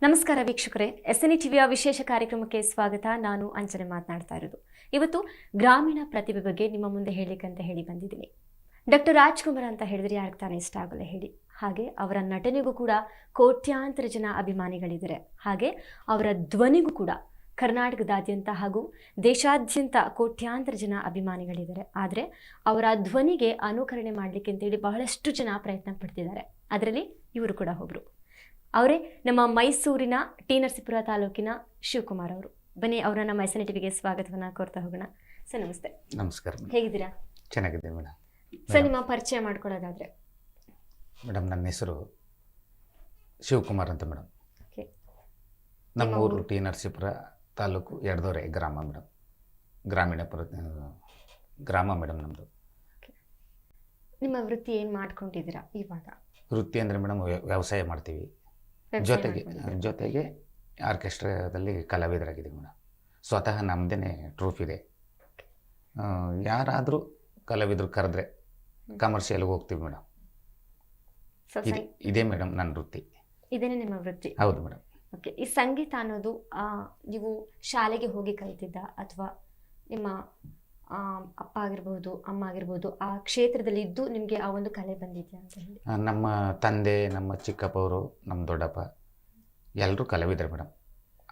ನಮಸ್ಕಾರ ವೀಕ್ಷಕರೇ, ಎಸ್ಎನ್ಇ ಟಿವಿಯ ವಿಶೇಷ ಕಾರ್ಯಕ್ರಮಕ್ಕೆ ಸ್ವಾಗತ. ನಾನು ಅಂಚನೆ ಮಾತನಾಡ್ತಾ ಇರೋದು. ಇವತ್ತು ಗ್ರಾಮೀಣ ಪ್ರತಿಭೆ ಬಗ್ಗೆ ನಿಮ್ಮ ಮುಂದೆ ಹೇಳಲಿಕ್ಕಂತ ಹೇಳಿ ಬಂದಿದ್ದೀನಿ. ಡಾಕ್ಟರ್ ರಾಜ್ಕುಮಾರ್ ಅಂತ ಹೇಳಿದ್ರೆ ಯಾರಿಗೆ ತಾನೇ ಇಷ್ಟ ಆಗಲ್ಲ ಹೇಳಿ. ಹಾಗೆ ಅವರ ನಟನೆಗೂ ಕೂಡ ಕೋಟ್ಯಾಂತರ ಜನ ಅಭಿಮಾನಿಗಳಿದ್ದಾರೆ. ಹಾಗೆ ಅವರ ಧ್ವನಿಗೂ ಕೂಡ ಕರ್ನಾಟಕದಾದ್ಯಂತ ಹಾಗೂ ದೇಶಾದ್ಯಂತ ಕೋಟ್ಯಾಂತರ ಜನ ಅಭಿಮಾನಿಗಳಿದ್ದಾರೆ. ಆದರೆ ಅವರ ಧ್ವನಿಗೆ ಅನುಕರಣೆ ಮಾಡಲಿಕ್ಕೆ ಅಂತೇಳಿ ಬಹಳಷ್ಟು ಜನ ಪ್ರಯತ್ನ ಪಡ್ತಿದ್ದಾರೆ. ಅದರಲ್ಲಿ ಇವರು ಕೂಡ ಒಬ್ಬರು. ಅವರೇ ನಮ್ಮ ಮೈಸೂರಿನ ಟಿ ನರಸೀಪುರ ತಾಲೂಕಿನ ಶಿವಕುಮಾರ್ ಅವರು. ಬನ್ನಿ ಅವರನ್ನ ನಮ್ಮ ಎಸ್ಎನ್ಇ ಟಿವಿಗೆ ಸ್ವಾಗತವನ್ನು ಕೋರ್ತಾ ಹೋಗೋಣ. ಸರ್ ನಮಸ್ತೆ. ನಮಸ್ಕಾರ. ಹೇಗಿದ್ದೀರಾ? ಚೆನ್ನಾಗಿದ್ದೀನಿ ಮೇಡಮ್. ಸರ್ ನಿಮ್ಮ ಪರಿಚಯ ಮಾಡ್ಕೊಳ್ಳೋದಾದ್ರೆ? ಮೇಡಮ್ ನನ್ನ ಹೆಸರು ಶಿವಕುಮಾರ್ ಅಂತ ಮೇಡಮ್. ಓಕೆ. ನಮ್ಮ ಊರು ಟಿ ನರಸೀಪುರ ತಾಲೂಕು ಎಡದೊರೆ ಗ್ರಾಮ ಮೇಡಮ್. ಗ್ರಾಮೀಣ ಗ್ರಾಮ ಮೇಡಮ್ ನಮ್ಮದು. ನಿಮ್ಮ ವೃತ್ತಿ ಏನು ಮಾಡ್ಕೊಂಡಿದ್ದೀರಾ ಇವಾಗ? ವೃತ್ತಿ ಅಂದರೆ ಮೇಡಮ್ ವ್ಯವಸಾಯ ಮಾಡ್ತೀವಿ. ಜೊತೆಗೆ ಆರ್ಕೆಸ್ಟ್ರಾದಲ್ಲಿ ಕಲಾವಿದರಾಗಿದ್ದೀವಿ ಮೇಡಮ್. ಸ್ವತಃ ನಮ್ಮದೇ ಟ್ರೂಪ್ ಇದೆ. ಯಾರಾದರೂ ಕಲಾವಿದರು ಕರೆದ್ರೆ ಕಮರ್ಷಿಯಲ್ಗೆ ಹೋಗ್ತೀವಿ ಮೇಡಮ್. ಇದೇ ಮೇಡಮ್ ನನ್ನ ವೃತ್ತಿ. ಇದೇನೇ ನಿಮ್ಮ ವೃತ್ತಿ? ಹೌದು ಮೇಡಮ್. ಓಕೆ. ಈ ಸಂಗೀತ ಅನ್ನೋದು ನೀವು ಶಾಲೆಗೆ ಹೋಗಿ ಕಲಿತಿದ್ದ ಅಥವಾ ನಿಮ್ಮ ಅಪ್ಪ ಆಗಿರ್ಬೋದು, ಅಮ್ಮ ಆಗಿರ್ಬೋದು, ಆ ಕ್ಷೇತ್ರದಲ್ಲಿ ಇದ್ದು ನಿಮಗೆ ಆ ಒಂದು ಕಲೆ ಬಂದಿದೆಯಾ ಅಂತ ಹೇಳಿ? ನಮ್ಮ ತಂದೆ, ನಮ್ಮ ಚಿಕ್ಕಪ್ಪವರು, ನಮ್ಮ ದೊಡ್ಡಪ್ಪ ಎಲ್ಲರೂ ಕಲಾವಿದರು ಮೇಡಮ್.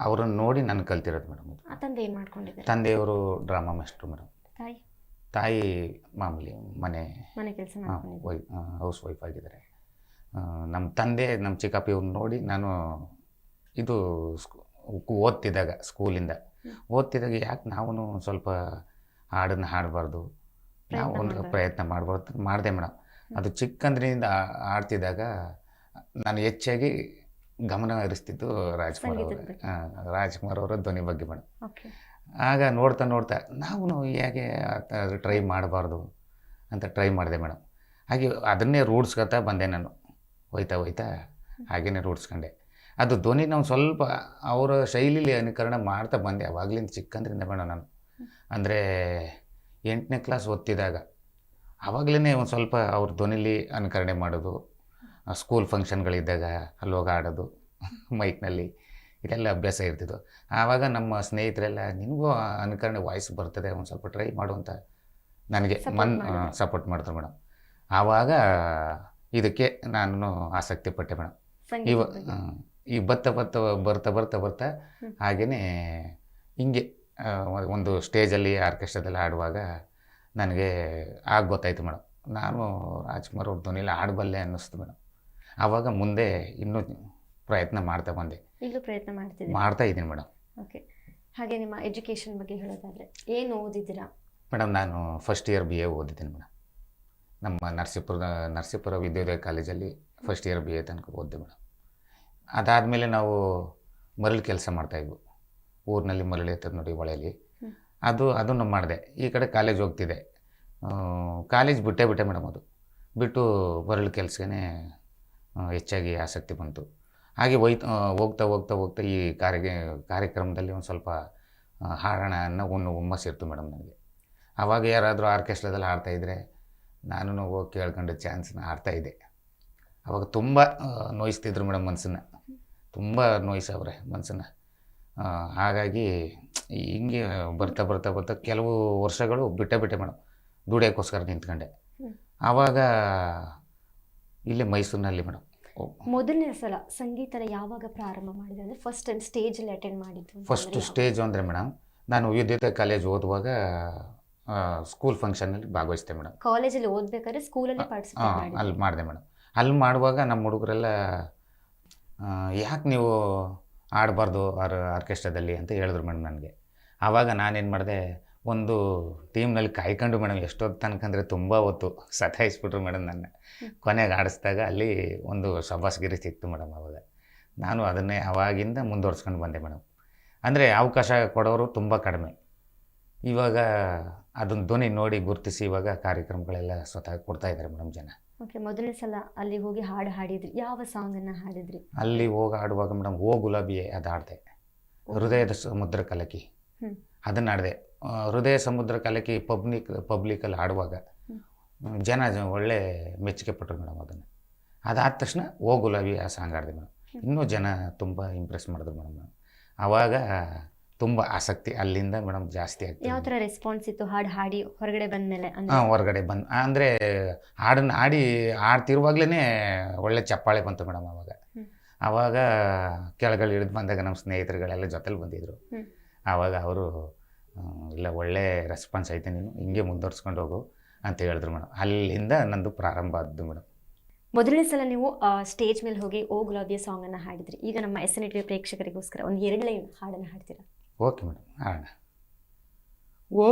ಅವರನ್ನು ನೋಡಿ ನಾನು ಕಲ್ತಿರೋದು ಮೇಡಮ್. ಆ ತಂದೆ ಏನು ಮಾಡ್ಕೊಂಡಿದ್ದಾರೆ? ತಂದೆಯವರು ಡ್ರಾಮಾ ಮಾಸ್ಟ್ರು ಮೇಡಮ್. ತಾಯಿ ಮಾಮೂಲಿ ಮನೆ ಕೆಲಸ ಹೌಸ್ ವೈಫ್ ಆಗಿದ್ದಾರೆ. ನಮ್ಮ ತಂದೆ, ನಮ್ಮ ಚಿಕ್ಕಪ್ಪ ಇವ್ರನ್ನ ನೋಡಿ ನಾನು ಇದು ಓದ್ತಿದ್ದಾಗ ಓದ್ತಿದ್ದಾಗ ಯಾಕೆ ನಾವು ಸ್ವಲ್ಪ ಹಾಡನ್ನು ಹಾಡಬಾರ್ದು, ನಾವು ಒಂದು ಪ್ರಯತ್ನ ಮಾಡಿದೆ ಮೇಡಮ್. ಅದು ಚಿಕ್ಕಂದ್ರಿಂದ ಆಡ್ತಿದ್ದಾಗ ನಾನು ಹೆಚ್ಚಾಗಿ ಗಮನ ಹರಿಸ್ತಿದ್ದು ರಾಜ್ಕುಮಾರ್ ಅವರ ಧ್ವನಿ ಬಗ್ಗೆ ಮೇಡಮ್. ಆಗ ನೋಡ್ತಾ ನಾವು ಹೇಗೆ ಟ್ರೈ ಮಾಡಬಾರ್ದು ಅಂತ ಟ್ರೈ ಮಾಡಿದೆ ಮೇಡಮ್. ಹಾಗೆ ಅದನ್ನೇ ರೂಢಿಸ್ಕೊತಾ ಬಂದೆ ನಾನು. ಹೋಯ್ತಾ ಹಾಗೇ ರೂಢಿಸ್ಕೊಂಡೆ. ಅದು ಧ್ವನಿ ನಾವು ಸ್ವಲ್ಪ ಅವರ ಶೈಲಿಲಿ ಅನುಕರಣ ಮಾಡ್ತಾ ಬಂದೆ ಅವಾಗಲಿಂದ ಚಿಕ್ಕಂದ್ರಿಂದ ಮೇಡಮ್. ನಾನು ಅಂದರೆ 8ನೇ ಕ್ಲಾಸ್ ಓದ್ತಿದ್ದಾಗ ಆವಾಗಲೇ ಒಂದು ಸ್ವಲ್ಪ ಅವ್ರ ಧ್ವನಿಲಿ ಅನುಕರಣೆ ಮಾಡೋದು. ಸ್ಕೂಲ್ ಫಂಕ್ಷನ್ಗಳಿದ್ದಾಗ ಅಲ್ಲಿ ಹೋಗಿ ಆಡೋದು ಮೈಕ್ನಲ್ಲಿ, ಇದೆಲ್ಲ ಅಭ್ಯಾಸ ಇರ್ತಿದ್ದು. ಆವಾಗ ನಮ್ಮ ಸ್ನೇಹಿತರೆಲ್ಲ ನಿನಗೂ ಅನುಕರಣೆ ವಾಯ್ಸ್ ಬರ್ತದೆ, ಒಂದು ಸ್ವಲ್ಪ ಟ್ರೈ ಮಾಡು ಅಂತ ನನಗೆ ಸಪೋರ್ಟ್ ಮಾಡ್ತಾರೆ ಮೇಡಮ್. ಆವಾಗ ಇದಕ್ಕೆ ನಾನು ಆಸಕ್ತಿ ಪಟ್ಟೆ ಮೇಡಮ್. ಈಗ ಬರ್ತಾ ಹಾಗೆಯೇ ಹಿಂಗೆ ಒಂದು ಸ್ಟೇಜಲ್ಲಿ ಆರ್ಕೆಸ್ಟ್ರಾದಲ್ಲಿ ಆಡುವಾಗ ನನಗೆ ಗೊತ್ತಾಯಿತು ಮೇಡಮ್, ನಾನು ರಾಜ್ಕುಮಾರ್ ಅವ್ರ ಧ್ವನಿಯಲ್ಲಿ ಆಡಬಲ್ಲೆ ಅನ್ನಿಸ್ತು ಮೇಡಮ್. ಆವಾಗ ಮುಂದೆ ಇನ್ನೂ ಪ್ರಯತ್ನ ಮಾಡ್ತಾ ಬಂದೆ. ಈಗಲೂ ಪ್ರಯತ್ನ ಮಾಡ್ತಾ ಇದ್ದೀನಿ ಮೇಡಮ್. ಓಕೆ. ಹಾಗೆ ನಿಮ್ಮ ಎಜುಕೇಷನ್ ಬಗ್ಗೆ ಹೇಳೋದಾದರೆ ಏನು ಓದಿದ್ದೀರಾ? ಮೇಡಮ್ ನಾನು ಫಸ್ಟ್ ಇಯರ್ BA ಓದಿದ್ದೀನಿ ಮೇಡಮ್. ನಮ್ಮ ನರಸೀಪುರ ವಿದ್ಯೋದಯ ಕಾಲೇಜಲ್ಲಿ ಫಸ್ಟ್ ಇಯರ್ BA ತನಕ ಓದಿದೆ ಮೇಡಮ್. ಅದಾದಮೇಲೆ ನಾವು ಮರಳು ಕೆಲಸ ಮಾಡ್ತಾಯಿದ್ವು. ಊರಿನಲ್ಲಿ ಮರಳು ಇರ್ತದೆ ನೋಡಿ, ಹೊಳೆಯಲ್ಲಿ. ಅದನ್ನು ಮಾಡಿದೆ. ಈ ಕಡೆ ಕಾಲೇಜ್ ಹೋಗ್ತಿದ್ದೆ. ಕಾಲೇಜ್ ಬಿಟ್ಟೆ ಮೇಡಮ್. ಅದು ಬಿಟ್ಟು ಮರಳು ಕೆಲಸನೇ ಹೆಚ್ಚಾಗಿ ಆಸಕ್ತಿ ಬಂತು. ಹಾಗೆ ಹೋಗ್ತಾ ಈ ಕಾರ್ಯಕ್ರಮದಲ್ಲಿ ಒಂದು ಸ್ವಲ್ಪ ಹಾಡೋಣ ಅನ್ನೋ ಒಂದು ಹುಮ್ಮಸ್ಸಿರ್ತು ಮೇಡಮ್ ನನಗೆ. ಆವಾಗ ಯಾರಾದರೂ ಆರ್ಕೆಸ್ಟ್ರಾದಲ್ಲಿ ಹಾಡ್ತಾಯಿದ್ರೆ ನಾನು ಹೋಗಿ ಕೇಳ್ಕೊಂಡು ಚಾನ್ಸ್ನ ಆಡ್ತಾಯಿದ್ದೆ. ಆವಾಗ ತುಂಬ ನೋಯಿಸ್ತಿದ್ರು ಮೇಡಮ್, ಮನಸ್ಸನ್ನು ತುಂಬ ನೋಯಿಸವ್ರೆ ಮನಸ್ಸನ್ನು. ಹಾಗಾಗಿ ಹಿಂಗೆ ಬರ್ತಾ ಕೆಲವು ವರ್ಷಗಳು ಬಿಟ್ಟೆ ಮೇಡಮ್. ದುಡಿಯೋಕ್ಕೋಸ್ಕರ ನಿಂತ್ಕೊಂಡೆ. ಆವಾಗ ಇಲ್ಲೇ ಮೈಸೂರಿನಲ್ಲಿ ಮೇಡಮ್. ಮೊದಲನೇ ಸಲ ಸಂಗೀತನ ಯಾವಾಗ ಪ್ರಾರಂಭ ಮಾಡಿದೆ ಅಂದರೆ ಫಸ್ಟ್ ಟೈಮ್ ಸ್ಟೇಜಲ್ಲಿ ಅಟೆಂಡ್ ಮಾಡಿದ್ದು? ಫಸ್ಟು ಸ್ಟೇಜ್ ಅಂದರೆ ಮೇಡಮ್, ನಾನು ವಿದ್ಯುತ್ ಕಾಲೇಜ್ ಓದುವಾಗ ಸ್ಕೂಲ್ ಫಂಕ್ಷನಲ್ಲಿ ಭಾಗವಹಿಸಿದೆ ಮೇಡಮ್. ಕಾಲೇಜಲ್ಲಿ ಓದಬೇಕಾದ್ರೆ ಸ್ಕೂಲಲ್ಲಿ ಪಾರ್ಟಿಸಿಪೇಟ್ ಅಲ್ಲಿ ಮಾಡಿದೆ ಮೇಡಮ್. ಅಲ್ಲಿ ಮಾಡುವಾಗ ನಮ್ಮ ಹುಡುಗರೆಲ್ಲ ಯಾಕೆ ನೀವು ಆಡಬಾರ್ದು ಆರ್ಕೆಸ್ಟ್ರಾದಲ್ಲಿ ಅಂತ ಹೇಳಿದ್ರು ಮೇಡಮ್ ನನಗೆ. ಆವಾಗ ನಾನೇನು ಮಾಡಿದೆ, ಒಂದು ಟೀಮ್ನಲ್ಲಿ ಕಾಯ್ಕೊಂಡು ಮೇಡಮ್ ಎಷ್ಟೊತ್ತು ತನಕ ಅಂದರೆ ತುಂಬ ಹೊತ್ತು ಸತಾಯಿಸ್ಬಿಟ್ರು ಮೇಡಮ್ ನನ್ನ. ಕೊನೆಗೆ ಆಡಿಸಿದಾಗ ಅಲ್ಲಿ ಒಂದು ಶಬಾಸ್ಗಿರಿ ಸಿಕ್ತು ಮೇಡಮ್. ಆವಾಗ ನಾನು ಅದನ್ನೇ ಆವಾಗಿಂದ ಮುಂದುವರ್ಸ್ಕೊಂಡು ಬಂದೆ ಮೇಡಮ್. ಅಂದರೆ ಅವಕಾಶ ಕೊಡೋರು ತುಂಬ ಕಡಿಮೆ. ಇವಾಗ ಅದನ್ನು ಧ್ವನಿ ನೋಡಿ ಗುರುತಿಸಿ ಇವಾಗ ಕಾರ್ಯಕ್ರಮಗಳೆಲ್ಲ ಸ್ವತಃ ಕೊಡ್ತಾಯಿದ್ದಾರೆ ಮೇಡಮ್ ಜನ. ಓಕೆ. ಮೊದಲನೇ ಸಲ ಅಲ್ಲಿ ಹೋಗಿ ಹಾಡು ಹಾಡಿದ್ರಿ, ಯಾವ ಸಾಂಗನ್ನು ಹಾಡಿದ್ರಿ? ಅಲ್ಲಿ ಹೋಗಿ ಆಡುವಾಗ ಮೇಡಮ್ ಓ ಗುಲಾಬಿಯೇ ಅದು ಆಡಿದೆ. ಹೃದಯದ ಸಮುದ್ರ ಕಲಕಿ ಅದನ್ನು ಆಡಿದೆ. ಹೃದಯ ಸಮುದ್ರ ಕಲಕಿ ಪಬ್ಲಿಕಲ್ಲಿ ಆಡುವಾಗ ಜನ ಒಳ್ಳೆ ಮೆಚ್ಚುಗೆ ಪಟ್ಟರು ಮೇಡಮ್. ಅದನ್ನು ಅದಾದ ತಕ್ಷಣ ಓ ಗುಲಾಬಿ ಆ ಸಾಂಗ್ ಆಡಿದೆ ಮೇಡಮ್. ಇನ್ನೂ ಜನ ತುಂಬ ಇಂಪ್ರೆಸ್ ಮಾಡಿದ್ರು ಮೇಡಮ್. ಆವಾಗ ತುಂಬ ಆಸಕ್ತಿ ಅಲ್ಲಿಂದ ಮೇಡಮ್ ಜಾಸ್ತಿ ಆಗ್ತದೆ. ಯಾವ ಥರ ರೆಸ್ಪಾನ್ಸ್ ಇತ್ತು ಹಾಡು ಹಾಡಿ ಹೊರಗಡೆ ಬಂದಮೇಲೆ? ಹಾಂ, ಹೊರಗಡೆ ಬಂದು ಅಂದರೆ ಹಾಡನ್ನು ಆಡ್ತಿರುವಾಗಲೇ ಒಳ್ಳೆ ಚಪ್ಪಾಳೆ ಬಂತು ಮೇಡಮ್. ಆವಾಗ ಕೆಳಗಡೆ ಇಳಿದು ಬಂದಾಗ ನಮ್ಮ ಸ್ನೇಹಿತರುಗಳೆಲ್ಲ ಜೊತೆಲಿ ಬಂದಿದ್ದರು. ಆವಾಗ ಅವರು ಇಲ್ಲ ಒಳ್ಳೆ ರೆಸ್ಪಾನ್ಸ್ ಐತೆ, ನೀನು ಹಿಂಗೆ ಮುಂದುವರ್ಸ್ಕೊಂಡು ಹೋಗು ಅಂತ ಹೇಳಿದ್ರು ಮೇಡಮ್. ಅಲ್ಲಿಂದ ನಂದು ಪ್ರಾರಂಭ ಆದ್ದು ಮೇಡಮ್. ಮೊದಲನೇ ಸಲ ನೀವು ಸ್ಟೇಜ್ ಮೇಲೆ ಹೋಗಿ ಓ ಗುಲಾಬಿಯ ಸಾಂಗನ್ನು ಹಾಡಿದ್ರಿ. ಈಗ ನಮ್ಮ SNT ಪ್ರೇಕ್ಷಕರಿಗೋಸ್ಕರ ಒಂದು 2 ಲೈನ್ ಹಾಡನ್ನು ಹಾಡ್ತೀರಾ? ಓಕೆ ಮೇಡಮ್, ಹಾಡೋಣ. ಓ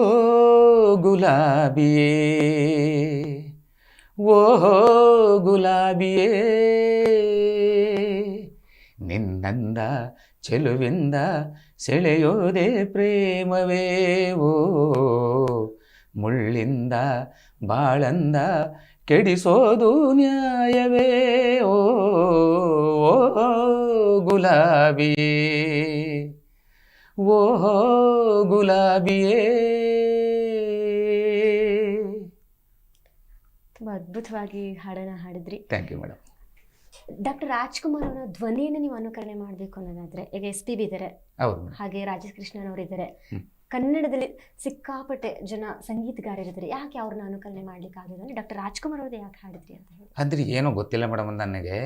ಗುಲಾಬಿಯೇ, ಓ ಗುಲಾಬಿಯೇ, ನಿನ್ನಂದ ಚೆಲುವಿಂದ ಸೆಳೆಯೋದೆ ಪ್ರೇಮವೇ, ಓ ಮುಳ್ಳಿಂದ ಬಾಳಂದ ಕೆಡಿಸೋದು ನ್ಯಾಯವೇ, ಓ ಗುಲಾಬಿಯೇ, ಓ ಗುಲಾಬಿಯೇ. ತುಂಬ ಅದ್ಭುತವಾಗಿ ಹಾಡನ್ನು ಹಾಡಿದ್ರಿ. Thank you madam. Doctor Rajkumar ಅವರ ಧ್ವನಿಯನ್ನು ನೀವು ಅನುಕರಣೆ ಮಾಡಬೇಕು ಅನ್ನೋದಾದರೆ, ಈಗ SPB ಇದ್ದಾರೆ, ಹೌದು, ಹಾಗೆ ರಾಜೇಶ್ ಕೃಷ್ಣನ್ ಅವರಿದ್ದಾರೆ, ಕನ್ನಡದಲ್ಲಿ ಸಿಕ್ಕಾಪಟ್ಟೆ ಜನ ಸಂಗೀತಗಾರರಿದ್ದಾರೆ. ಯಾಕೆ ಅವ್ರನ್ನ ಅನುಕರಣೆ ಮಾಡ್ಲಿಕ್ಕೆ ಆಗೋದಂದ್ರೆ ಡಾಕ್ಟರ್ ರಾಜ್ಕುಮಾರ್ ಅವ್ರದ್ದು ಯಾಕೆ ಹಾಡಿದ್ರಿ ಅಂತ ಹೇಳಿ? ಅಂದರೆ ಏನೋ ಗೊತ್ತಿಲ್ಲ ಮೇಡಮ್, ನನಗೆ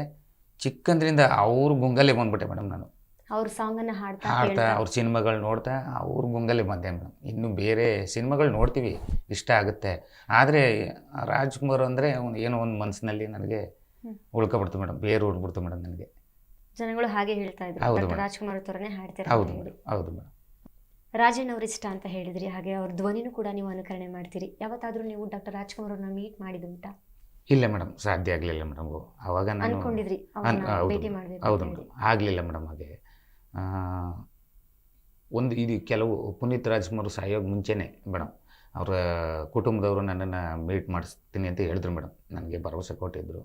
ಚಿಕ್ಕಂದ್ರಿಂದ ಅವ್ರ ಗುಂಗಲ್ಲೇ ಬಂದ್ಬಿಟ್ಟೆ ಮೇಡಮ್. ನಾನು ಅವ್ರ ಸಾಂಗನ್ನು ಹಾಡ್ತಾ ಅವ್ರ ಸಿನಿಮಾಗಳು ನೋಡ್ತಾ ಅವ್ರ ಗುಂಗಲ್ಲೇ ಬಂದೆ ಮೇಡಮ್. ಇನ್ನು ಬೇರೆ ಸಿನಿಮಾಗಳು ನೋಡ್ತೀವಿ, ಇಷ್ಟ ಆಗುತ್ತೆ, ಆದರೆ ರಾಜ್ಕುಮಾರ್ ಅಂದರೆ ಏನೋ ಒಂದು ಮನಸ್ಸಿನಲ್ಲಿ ನನಗೆ ಉಳ್ಕೊಬಿಡ್ತು ಮೇಡಮ್, ಬೇರೆ ಉಳ್ಬಿಡ್ತು ಮೇಡಮ್ ನನಗೆ. ಜನಗಳು ಹಾಗೆ ಹೇಳ್ತಾ ಇದ್ರು, ಹೌದು ಡಾಕ್ಟರ್ ಮೇಡಮ್. ರಾಜ್ಕುಮಾರ್ ಅವ್ರನ್ನೇ ಹಾಡ್ತಾರೆ. ಹೌದು ಮೇಡಮ್, ಹೌದು ಮೇಡಮ್. ರಾಜಣ್ಣ ಅವ್ರ ಇಷ್ಟ ಅಂತ ಹೇಳಿದ್ರಿ, ಹಾಗೆ ಅವ್ರ ಧ್ವನಿನೂ ಕೂಡ ನೀವು ಅನುಕರಣೆ ಮಾಡ್ತೀರಿ. ಯಾವತ್ತಾದ್ರೂ ನೀವು ಡಾಕ್ಟರ್ ರಾಜ್ಕುಮಾರ್ ಅವ್ರನ್ನ ಮೀಟ್ ಮಾಡಿದುಂಟಾ? ಇಲ್ಲ ಮೇಡಮ್, ಸಾಧ್ಯ ಆಗಲಿಲ್ಲ ಮೇಡಮ್. ಆವಾಗ ನಾನು ಅನ್ಕೊಂಡಿದ್ರಿ ಅವ್ರನ್ನ ಭೇಟಿ ಮಾಡಬೇಕು? ಹೌದು ಮೇಡಮ್, ಆಗಲಿಲ್ಲ ಮೇಡಮ್. ಹಾಗೆ ಒಂದು ಇದು ಕೆಲವು ಪುನೀತ್ ರಾಜ್ಕುಮಾರ್ ಸಾಯೋಗ ಮುಂಚೆನೇ ಮೇಡಮ್ ಅವರ ಕುಟುಂಬದವರು ನನ್ನನ್ನು ಮೀಟ್ ಮಾಡಿಸ್ತೀನಿ ಅಂತ ಹೇಳಿದ್ರು ಮೇಡಮ್. ನನಗೆ ಭರವಸೆ ಕೊಟ್ಟಿದ್ದರು.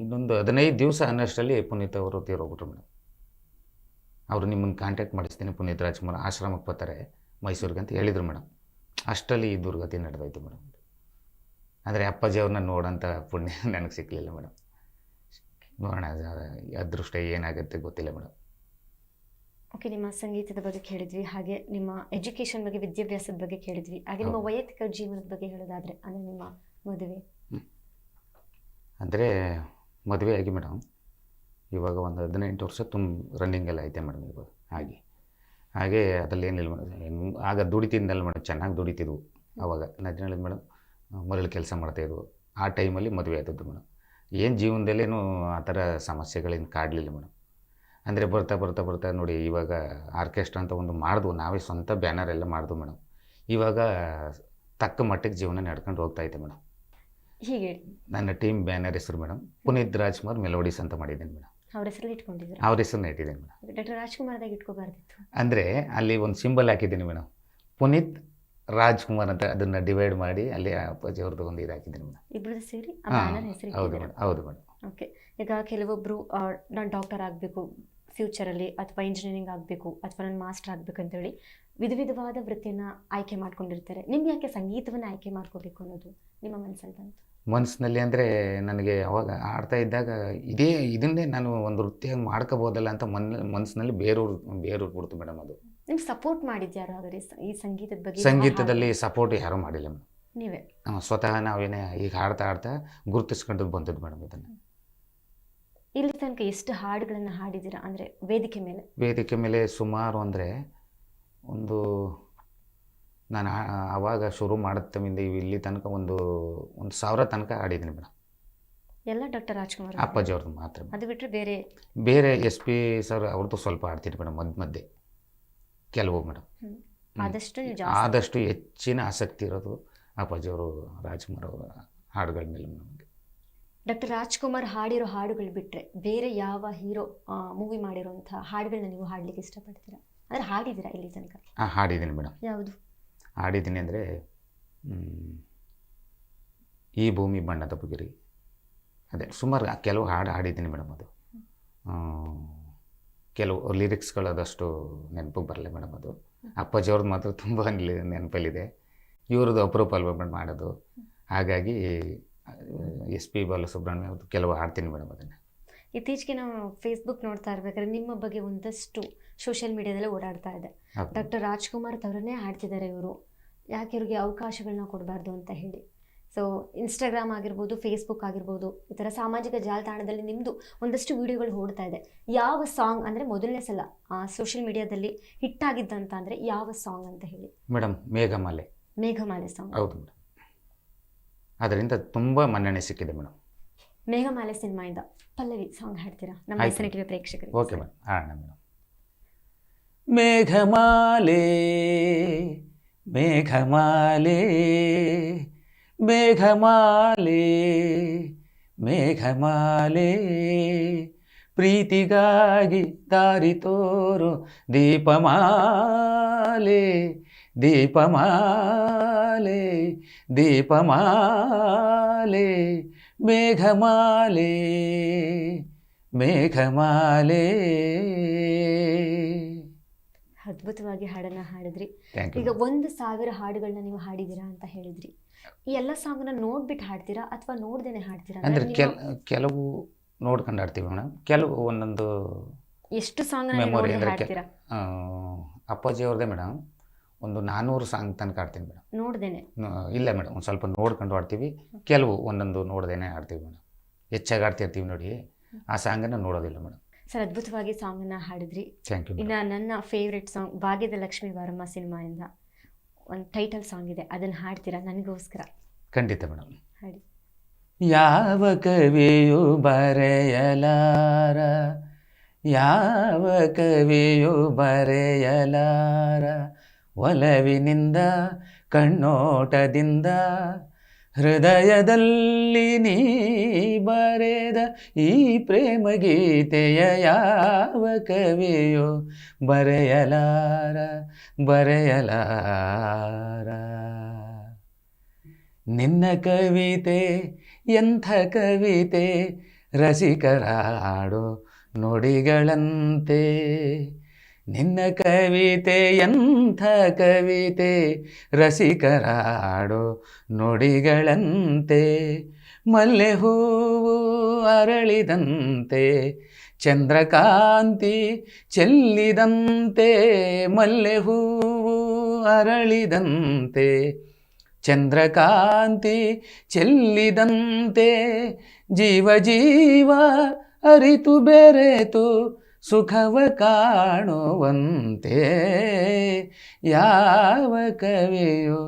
ಇನ್ನೊಂದು 15 ದಿವಸ ಅನ್ನಷ್ಟರಲ್ಲಿ ಪುನೀತ್ ಅವರು ತೀರೋಗ್ಬಿಟ್ರು ಮೇಡಮ್. ಅವರು ನಿಮ್ಮನ್ನು ಕಾಂಟ್ಯಾಕ್ಟ್ ಮಾಡಿಸ್ತೀನಿ, ಪುನೀತ್ ರಾಜ್ಕುಮಾರ್ ಆಶ್ರಮಕ್ಕೆ ಬರ್ತಾರೆ ಮೈಸೂರಿಗೆ ಅಂತ ಹೇಳಿದರು ಮೇಡಮ್. ಅಷ್ಟರಲ್ಲಿ ಈ ದುರ್ಗತಿ ನಡೆದೋಯ್ತು ಮೇಡಮ್. ಆದರೆ ಅಪ್ಪಾಜಿ ಅವ್ರನ್ನ ನೋಡೋಂಥ ಪುಣ್ಯ ನನಗೆ ಸಿಕ್ಕಲಿಲ್ಲ ಮೇಡಮ್. ನೋಡೋಣ, ಅದೃಷ್ಟ ಏನಾಗುತ್ತೆ ಗೊತ್ತಿಲ್ಲ ಮೇಡಮ್. ಓಕೆ, ನಿಮ್ಮ ಸಂಗೀತದ ಬಗ್ಗೆ ಕೇಳಿದ್ವಿ, ಹಾಗೆ ನಿಮ್ಮ ಎಜುಕೇಷನ್ ಬಗ್ಗೆ, ವಿದ್ಯಾಭ್ಯಾಸದ ಬಗ್ಗೆ ಕೇಳಿದ್ವಿ, ಹಾಗೆ ನಿಮ್ಮ ವೈಯಕ್ತಿಕ ಜೀವನದ ಬಗ್ಗೆ ಹೇಳೋದಾದರೆ, ಅಂದರೆ ನಿಮ್ಮ ಮದುವೆ? ಅಂದರೆ ಮದುವೆ ಆಗಿ ಮೇಡಮ್ ಇವಾಗ ಒಂದು 18 ವರ್ಷ ರನ್ನಿಂಗೆಲ್ಲ ಐತೆ ಮೇಡಮ್ ಇವಾಗ. ಹಾಗೆ ಅದರಲ್ಲಿ ಏನಿಲ್ಲ ಮೇಡಮ್. ಆಗ ದುಡಿತಿದ್ದಲ್ಲ ಮೇಡಮ್, ಚೆನ್ನಾಗಿ ದುಡಿತಿದ್ವು ಆವಾಗ. ನಜ್ನಲ್ಲಿ ಮೇಡಮ್ ಮರಳು ಕೆಲಸ ಮಾಡ್ತಾಯಿದ್ವು. ಆ ಟೈಮಲ್ಲಿ ಮದುವೆ ಆದದ್ದು ಮೇಡಮ್. ಏನು ಜೀವನದಲ್ಲೇನೂ ಆ ಥರ ಸಮಸ್ಯೆಗಳೇನು ಕಾಡಲಿಲ್ಲ ಮೇಡಮ್. ಅಂದರೆ ಬರ್ತಾ ನೋಡಿ, ಇವಾಗ ಆರ್ಕೆಸ್ಟ್ರಾ ಅಂತ ಒಂದು ಮಾಡಿದ್ವು, ನಾವೇ ಸ್ವಂತ ಬ್ಯಾನರ್ ಎಲ್ಲ ಮಾಡಿದ್ವು ಮೇಡಮ್. ಇವಾಗ ತಕ್ಕ ಮಟ್ಟಿಗೆ ಜೀವನ ನಡ್ಕೊಂಡು ಹೋಗ್ತಾಯಿದೆ ಮೇಡಮ್. ಹೀಗೆ ನನ್ನ ಟೀಮ್ ಬ್ಯಾನರ್ ಹೆಸರು ಮೇಡಮ್ ಪುನೀತ್ ರಾಜ್ಕುಮಾರ್ ಮೆಲೋಡಿಸ್ ಅಂತ ಮಾಡಿದ್ದೇನೆ ಮೇಡಮ್. ಅವ್ರ ಹೆಸರಲ್ಲಿ ಇಟ್ಕೊಂಡಿದ್ದೀರಾ? ಅವ್ರ ಹೆಸರನ್ನ ಇಟ್ಟಿದ್ದೇನೆ ಮೇಡಮ್. ಡಾಕ್ಟರ್ ರಾಜ್ಕುಮಾರ್ದಾಗ ಇಟ್ಕೋಬಾರ್ದಿತ್ತು? ಅಂದರೆ ಅಲ್ಲಿ ಒಂದು ಸಿಂಬಲ್ ಹಾಕಿದ್ದೀನಿ ಮೇಡಮ್, ಪುನೀತ್ ರಾಜ್ಕುಮಾರ್ ಅಂತ. ಅದನ್ನು ಡಿವೈಡ್ ಮಾಡಿ ಅಲ್ಲಿ ಅಪ್ಪಾಜಿ ಅವ್ರದ್ದು ಒಂದು ಇದು ಹಾಕಿದ್ದೀನಿ ಮೇಡಮ್. ಇಬ್ಬರದ್ದು ಸೇರಿ ಹೆಸರು? ಹೌದು ಮೇಡಮ್, ಹೌದು ಮೇಡಮ್. ಓಕೆ, ಈಗ ಕೆಲವೊಬ್ಬರು ನಾನು ಡಾಕ್ಟರ್ ಆಗಬೇಕು ಫ್ಯೂಚರಲ್ಲಿ, ಅಥವಾ ಇಂಜಿನಿಯರಿಂಗ್ ಆಗಬೇಕು, ಅಥವಾ ನಾನು ಮಾಸ್ಟರ್ ಆಗಬೇಕು ಅಂತೇಳಿ ವಿಧವಾದ ವೃತ್ತಿಯನ್ನು ಆಯ್ಕೆ ಮಾಡ್ಕೊಂಡಿರ್ತಾರೆ. ನಿಮ್ಗೆ ಯಾಕೆ ಸಂಗೀತವನ್ನು ಆಯ್ಕೆ ಮಾಡ್ಕೋಬೇಕು ಅನ್ನೋದು ನಿಮ್ಮ ಮನಸ್ಸಲ್ಲಿ ಬಂತು? ಮನಸ್ಸಿನಲ್ಲಿ ಅಂದರೆ ನನಗೆ ಅವಾಗ ಆಡ್ತಾ ಇದ್ದಾಗ ಇದನ್ನೇ ನಾನು ಒಂದು ವೃತ್ತಿಯಾಗಿ ಮಾಡ್ಕೋಬೋದಲ್ಲ ಅಂತ ಮನಸ್ಸಿನಲ್ಲಿ ಬೇರೂರು ಬಿಡ್ತು ಮೇಡಮ್. ಅದು ನಿಮ್ಗೆ ಸಪೋರ್ಟ್ ಮಾಡಿದ್ಯಾರು ಹಾಗಾದ್ರೆ ಈ ಸಂಗೀತದ ಬಗ್ಗೆ? ಸಂಗೀತದಲ್ಲಿ ಸಪೋರ್ಟ್ ಯಾರೂ ಮಾಡಿಲ್ಲ ಮೇಡಮ್. ನೀವೇ ಸ್ವತಃ ನಾವೇನೇ ಈಗ ಹಾಡ್ತಾ ಗುರುತಿಸ್ಕೊಂಡು ಬಂದದ್ದು ಮೇಡಮ್. ಇದನ್ನು ಇಲ್ಲಿ ತನಕ ಎಷ್ಟು ಹಾಡುಗಳನ್ನು ಹಾಡಿದ್ದೀರಾ, ಅಂದರೆ ವೇದಿಕೆ ಮೇಲೆ? ಸುಮಾರು ಅಂದರೆ ಒಂದು ನಾನು ಆವಾಗ ಶುರು ಮಾಡಿದ ತಮ್ಮಿಂದ ಇಲ್ಲಿ ತನಕ ಒಂದು 1000 ತನಕ ಹಾಡಿದ್ದೀನಿ ಮೇಡಮ್. ಎಲ್ಲ ಡಾಕ್ಟರ್ ರಾಜ್ಕುಮಾರ್ ಅಪ್ಪಾಜಿ ಅವ್ರದ್ದು ಮಾತ್ರ. ಅದು ಬಿಟ್ಟರೆ ಬೇರೆ SP ಸರ್ ಅವ್ರದ್ದು ಸ್ವಲ್ಪ ಹಾಡ್ತೀನಿ ಮೇಡಮ್, ಮಧ್ಯೆ ಕೆಲವು ಮೇಡಮ್. ಆದಷ್ಟು ಹೆಚ್ಚಿನ ಆಸಕ್ತಿ ಇರೋದು ಅಪ್ಪಾಜಿ ಅವರು, ರಾಜ್ಕುಮಾರ್ ಅವರ ಹಾಡುಗಳ ಮೇಲೆ ನಮಗೆ. ಡಾಕ್ಟರ್ ರಾಜ್ಕುಮಾರ್ ಹಾಡಿರೋ ಹಾಡುಗಳು ಬಿಟ್ಟರೆ ಬೇರೆ ಯಾವ ಹೀರೋ ಮೂವಿ ಮಾಡಿರೋಂಥ ಹಾಡುಗಳನ್ನ ನೀವು ಹಾಡಲಿಕ್ಕೆ ಇಷ್ಟಪಡ್ತೀರಾ? ಅಂದರೆ ಹಾಡಿದ್ದೀರಾ ಇಲ್ಲಿ ತನಕ? ಹಾಡಿದ್ದೀನಿ ಮೇಡಮ್. ಯಾವುದು ಹಾಡಿದ್ದೀನಿ ಅಂದರೆ ಈ ಭೂಮಿ ಬಣ್ಣದ ಬುಗಿರಿ, ಅದೇ ಸುಮಾರು ಕೆಲವು ಹಾಡು ಹಾಡಿದ್ದೀನಿ ಮೇಡಮ್. ಅದು ಕೆಲವು ಲಿರಿಕ್ಸ್ಗಳದಷ್ಟು ನೆನಪಿಗೆ ಬರಲ್ಲ ಮೇಡಮ್. ಅದು ಅಪ್ಪಾಜಿ ಅವ್ರದ್ದು ಮಾತ್ರ ತುಂಬ ನೆನಪಲ್ಲಿದೆ. ಇವ್ರದ್ದು ಅಪರೂಪ ಆಲ್ಬಮ್ ಮಾಡೋದು. ಹಾಗಾಗಿ SP ಬಾಲಸುಬ್ರಹ್ಮಣ್ಯ ಅವ್ರದ್ದು ಕೆಲವು ಹಾಡ್ತೀನಿ ಮೇಡಮ್. ಅದನ್ನು ಇತ್ತೀಚೆಗೆ ನಾವು ಫೇಸ್ಬುಕ್ ನೋಡ್ತಾ ಇರ್ಬೇಕಾದ್ರೆ ನಿಮ್ಮ ಬಗ್ಗೆ ಒಂದಷ್ಟು ಸೋಷಿಯಲ್ ಮೀಡಿಯಾದಲ್ಲೇ ಓಡಾಡ್ತಾ ಇದೆ. ಹೌದು. ಡಾಕ್ಟರ್ ರಾಜ್ಕುಮಾರ್ ಅವರನ್ನೇ ಹಾಡ್ತಿದ್ದಾರೆ ಇವರು, ಯಾಕೆ ಇವ್ರಿಗೆ ಅವಕಾಶಗಳನ್ನ ಕೊಡಬಾರ್ದು ಅಂತ ಹೇಳಿ. ಸೊ ಇನ್ಸ್ಟಾಗ್ರಾಮ್ ಆಗಿರ್ಬೋದು, ಫೇಸ್ಬುಕ್ ಆಗಿರ್ಬೋದು, ಈ ಥರ ಸಾಮಾಜಿಕ ಜಾಲತಾಣದಲ್ಲಿ ನಿಮ್ಮದು ಒಂದಷ್ಟು ವಿಡಿಯೋಗಳು ಓಡ್ತಾ ಇದೆ. ಯಾವ ಸಾಂಗ್ ಅಂದರೆ ಮೊದಲನೇ ಸಲ ಸೋಷಿಯಲ್ ಮೀಡಿಯಾದಲ್ಲಿ ಹಿಟ್ ಆಗಿದ್ದಂತ ಅಂದರೆ ಯಾವ ಸಾಂಗ್ ಅಂತ ಹೇಳಿ? ಮೇಡಮ್ ಮೇಘಮಾಲೆ. ಮೇಘಮಾಲೆ ಸಾಂಗ್. ಹೌದು ಮೇಡಮ್, ಅದರಿಂದ ತುಂಬ ಮನ್ನಣೆ ಸಿಕ್ಕಿದೆ ಮೇಡಮ್. ಮೇಘಮಾಲೆ ಸಿನಿಮಾಯಿಂದ ಪಲ್ಲವಿ ಸಾಂಗ್ ಹಾಡ್ತೀರಾ ನಮ್ಮ ಆಯ್ತು. SN TV ಪ್ರೇಕ್ಷಕರಿಗೆ? ಓಕೆ ಮೇಡಮ್, ಹಾಂ ಮೇಡಮ್. ಮೇಘಮಾಲೆ ಮೇಘಮಾಲೆ ಮೇಘಮಾಲೆ ಮೇಘಮಾಲೆ, ಪ್ರೀತಿಗಾಗಿ ದಾರಿ ತೋರು ದೀಪಮಾಲೆ ದೀಪಮಾಲೆ ದೀಪಮಾಲೆ, ಮೇಘಮಾಲೆ ಮೇಘಮಾಲೆ. ಅದ್ಭುತವಾಗಿ ಹಾಡನ್ನ ಹಾಡಿದ್ರಿ. ಥ್ಯಾಂಕ್ ಈಗ ಯು. 1,000 ಹಾಡುಗಳನ್ನ ನೀವು ಹಾಡಿದ್ದೀರಾ ಅಂತ ಹೇಳಿದ್ರಿ. ಈ ಎಲ್ಲ ಸಾಂಗ್ನ ನೋಡ್ಬಿಟ್ಟು ಹಾಡ್ತೀರಾ ಅಥವಾ ನೋಡ್ದೇನೆ ಹಾಡ್ತೀರಾ? ಅಂದರೆ ಕೆಲವು ನೋಡ್ಕೊಂಡು ಆಡ್ತೀವಿ ಮೇಡಮ್, ಕೆಲವು ಒಂದೊಂದು ಎಷ್ಟು ಸಾಂಗ್ ಮೆಮೊರಿ ಅಂದರೆ ಹಾಡ್ತೀರಾ? ಅಪ್ಪಾಜಿ ಅವ್ರದ್ದೇ ಮೇಡಮ್, ಒಂದು 400 ಸಾಂಗ್ ತನಕ ಆಡ್ತೀನಿ ಮೇಡಮ್. ನೋಡ್ದೇನೆ? ಇಲ್ಲ ಮೇಡಮ್, ಒಂದು ಸ್ವಲ್ಪ ನೋಡ್ಕೊಂಡು ಆಡ್ತೀವಿ, ಕೆಲವು ಒಂದೊಂದು ನೋಡ್ದೇನೆ ಆಡ್ತೀವಿ ಮೇಡಮ್. ಹೆಚ್ಚಾಗಿ ಆಡ್ತಿರ್ತೀವಿ ನೋಡಿ, ಆ ಸಾಂಗನ್ನು ನೋಡೋದಿಲ್ಲ ಮೇಡಮ್. ಸರ್, ಅದ್ಭುತವಾಗಿ ಸಾಂಗನ್ನ ಹಾಡಿದ್ರಿ. Thank you. ಇನ್ನು ನನ್ನ ಫೇವ್ರೆಟ್ ಸಾಂಗ್ ಭಾಗ್ಯದ ಲಕ್ಷ್ಮೀ ಬಾರಮ್ಮ ಸಿನಿಮಾಯಿಂದ ಒಂದು ಟೈಟಲ್ ಸಾಂಗ್ ಇದೆ, ಅದನ್ನು ಹಾಡ್ತೀರಾ ನನಗೋಸ್ಕರ? ಖಂಡಿತ ಮೇಡಮ್. ಹಾಡಿ. ಯಾವ ಕವಿಯು ಬರೆಯಲಾರ, ಯಾವ ಕವಿಯು ಬರೆಯಲಾರ, ಒಲವಿನಿಂದ ಕಣ್ಣೋಟದಿಂದ ಹೃದಯದಲ್ಲಿ ನೀ ಬರೆದ ಈ ಪ್ರೇಮ ಗೀತೆಯ ಯಾವ ಕವಿಯು ಬರೆಯಲಾರ ಬರೆಯಲಾರ. ನಿನ್ನ ಕವಿತೆ ಎಂಥ ಕವಿತೆ, ರಸಿಕರಾಡೋ ನುಡಿಗಳಂತೆ. ನಿನ್ನ ಕವಿತೆ ಎಂಥ ಕವಿತೆ, ರಸಿಕರಾಡೋ ನುಡಿಗಳಂತೆ. ಮಲ್ಲೆ ಹೂವು ಅರಳಿದಂತೆ, ಚಂದ್ರಕಾಂತಿ ಚೆಲ್ಲಿದಂತೆ. ಮಲ್ಲೆ ಹೂವು ಅರಳಿದಂತೆ, ಚಂದ್ರಕಾಂತಿ ಚೆಲ್ಲಿದಂತೆ. ಜೀವ ಜೀವ ಅರಿತು ಬೆರೆತು ಸುಖವ ಕಾಣುವಂತೆ, ಯಾವ ಕವಿಯು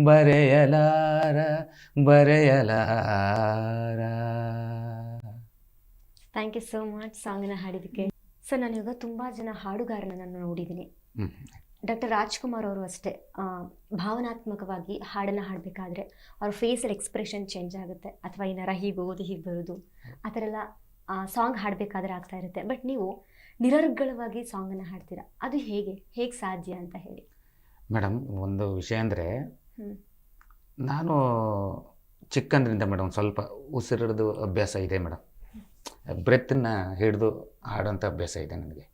ಬರೆಯಲಾರ ಬರೆಯಲಾರ. ಥ್ಯಾಂಕ್ ಯು ಸೋ ಮಚ್ ಸಾಂಗನ್ನ ಹಾಡಿದ್ದಕ್ಕೆ. ಸರ್, ನಾನು ಇವಾಗ ತುಂಬ ಜನ ಹಾಡುಗಾರನ ನಾನು ನೋಡಿದ್ದೀನಿ. ಡಾಕ್ಟರ್ ರಾಜ್ಕುಮಾರ್ ಅವರು ಅಷ್ಟೇ, ಭಾವನಾತ್ಮಕವಾಗಿ ಹಾಡನ್ನು ಹಾಡಬೇಕಾದ್ರೆ ಅವ್ರ ಫೇಸಲ್ಲಿ ಎಕ್ಸ್ಪ್ರೆಷನ್ ಚೇಂಜ್ ಆಗುತ್ತೆ, ಅಥವಾ ಏನಾರ ಹೀಗೆ ಹೋಗೋದು ಹೀಗೆ ಬರೋದು ಆ ಥರ ಎಲ್ಲ ಸಾಂಗ್ ಹಾಡಬೇಕಾದ್ರೆ ಆಗ್ತಾ ಇರುತ್ತೆ. ಬಟ್ ನೀವು ನಿರರ್ಗಳವಾಗಿ ಸಾಂಗನ್ನು ಹಾಡ್ತೀರಾ, ಅದು ಹೇಗೆ ಸಾಧ್ಯ ಅಂತ ಹೇಳಿ? ಮೇಡಮ್, ಒಂದು ವಿಷಯ ಅಂದರೆ, ನಾನು ಚಿಕ್ಕಂದ್ರಿಂದ ಮೇಡಮ್ ಸ್ವಲ್ಪ ಉಸಿರಿಡ್ದು ಅಭ್ಯಾಸ ಇದೆ ಮೇಡಮ್. ಬ್ರೆತ್ತನ್ನು ಹಿಡಿದು ಹಾಡೋಂಥ ಅಭ್ಯಾಸ ಇದೆ ನನಗೆ.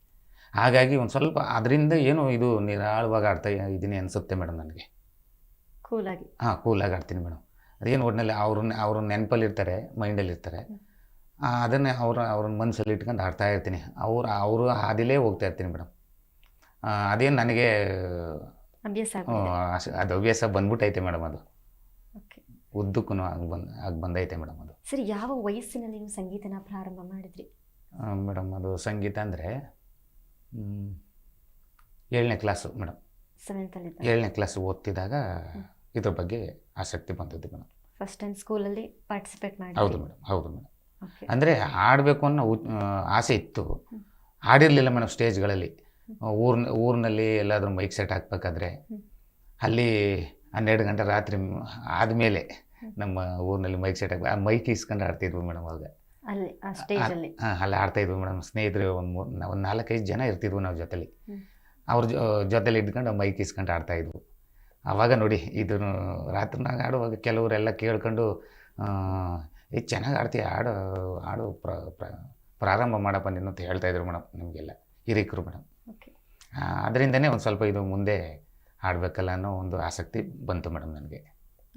ಹಾಗಾಗಿ ಒಂದು ಸ್ವಲ್ಪ ಅದರಿಂದ ಏನೋ ಇದು ನಿರಾಳವಾಗಿ ಆಡ್ತಾ ಇದ್ದೀನಿ ಅನಿಸುತ್ತೆ ಮೇಡಮ್ ನನಗೆ. ಕೂಲಾಗಿ? ಹಾಂ, ಕೂಲಾಗಿ ಆಡ್ತೀನಿ ಮೇಡಮ್. ಅದೇನು ಒಟ್ಟಿನಲ್ಲಿ ಅವ್ರ ನೆನಪಲ್ಲಿರ್ತಾರೆ, ಮೈಂಡಲ್ಲಿರ್ತಾರೆ, ಅದನ್ನೇ ಅವ್ರನ್ನ ಮನಸ್ಸಲ್ಲಿ ಇಟ್ಕೊಂಡು ಆಡ್ತಾ ಇರ್ತೀನಿ. ಅವರು ಹಾದಿಲೇ ಹೋಗ್ತಾ ಇರ್ತೀನಿ ಮೇಡಮ್. ಅದೇನು ನನಗೆ ಅಭ್ಯಾಸ ಅದು ಅಭ್ಯಾಸ ಬಂದ್ಬಿಟ್ಟೈತೆ ಮೇಡಮ್. ಅದು ಓಕೆ, ಉದ್ದಕ್ಕೂ ಆಗಿ ಬಂದೈತೆ ಮೇಡಮ್. ಅದು ಸರಿ, ಯಾವ ವಯಸ್ಸಿನಲ್ಲಿ ನೀವು ಸಂಗೀತನ ಪ್ರಾರಂಭ ಮಾಡಿದ್ರಿ ಮೇಡಮ್? ಅದು ಸಂಗೀತ ಅಂದರೆ 7ನೇ ಕ್ಲಾಸು ಮೇಡಮ್. 7ನೇ ಕ್ಲಾಸ್ ಓದ್ತಿದ್ದಾಗ ಇದ್ರ ಬಗ್ಗೆ ಆಸಕ್ತಿ ಬಂದಿದ್ದು ಮೇಡಮ್. ಫಸ್ಟ್ ಟೈಮ್ ಸ್ಕೂಲಲ್ಲಿ ಪಾರ್ಟಿಸಿಪೇಟ್ ಮಾಡಿ? ಹೌದು ಮೇಡಮ್, ಹೌದು ಮೇಡಮ್. ಅಂದರೆ ಆಡಬೇಕು ಅನ್ನೋ ಆಸೆ ಇತ್ತು, ಆಡಿರಲಿಲ್ಲ ಮೇಡಮ್. ಸ್ಟೇಜ್ಗಳಲ್ಲಿ ಊರಿನಲ್ಲಿ ಎಲ್ಲಾದರೂ ಮೈಕ್ ಸೆಟ್ ಹಾಕ್ಬೇಕಾದ್ರೆ, ಅಲ್ಲಿ 12 ಗಂಟೆ ರಾತ್ರಿ ಆದಮೇಲೆ ನಮ್ಮ ಊರಿನಲ್ಲಿ ಮೈಕ್ ಸೆಟ್ ಹಾಕಿ ಆ ಮೈಕ್ ಇಸ್ಕೊಂಡು ಆಡ್ತಿದ್ವಿ ಮೇಡಮ್. ಅವಾಗ ಅಲ್ಲಿ ಆಡ್ತಾಯಿದ್ವಿ ಮೇಡಮ್. ಸ್ನೇಹಿತರು ಒಂದು 4-5 ಜನ ಇರ್ತಿದ್ವು ನಾವು ಜೊತೆಲಿ. ಅವ್ರ ಜೊತೆಲಿ ಇಟ್ಕೊಂಡು ಮೈಕ್ ಇಸ್ಕೊಂಡು ಆಡ್ತಾಯಿದ್ವು. ಆವಾಗ ನೋಡಿ, ಇದನ್ನು ರಾತ್ರಿನಾಗ ಆಡುವಾಗ ಕೆಲವರೆಲ್ಲ ಕೇಳ್ಕೊಂಡು, ಚೆನ್ನಾಗಿ ಆಡ್ತೀಯ, ಆಡು ಪ್ರಾರಂಭ ಮಾಡಪ್ಪ ನೀನು ಅಂತ ಹೇಳ್ತಾಯಿದ್ರು ಮೇಡಮ್ ನಿಮಗೆಲ್ಲ ಹಿರಿಕರು ಮೇಡಮ್. ಅದರಿಂದನೇ ಒಂದು ಸ್ವಲ್ಪ ಇದು ಮುಂದೆ ಆಡಬೇಕಲ್ಲ ಅನ್ನೋ ಒಂದು ಆಸಕ್ತಿ ಬಂತು ಮೇಡಮ್ ನನಗೆ.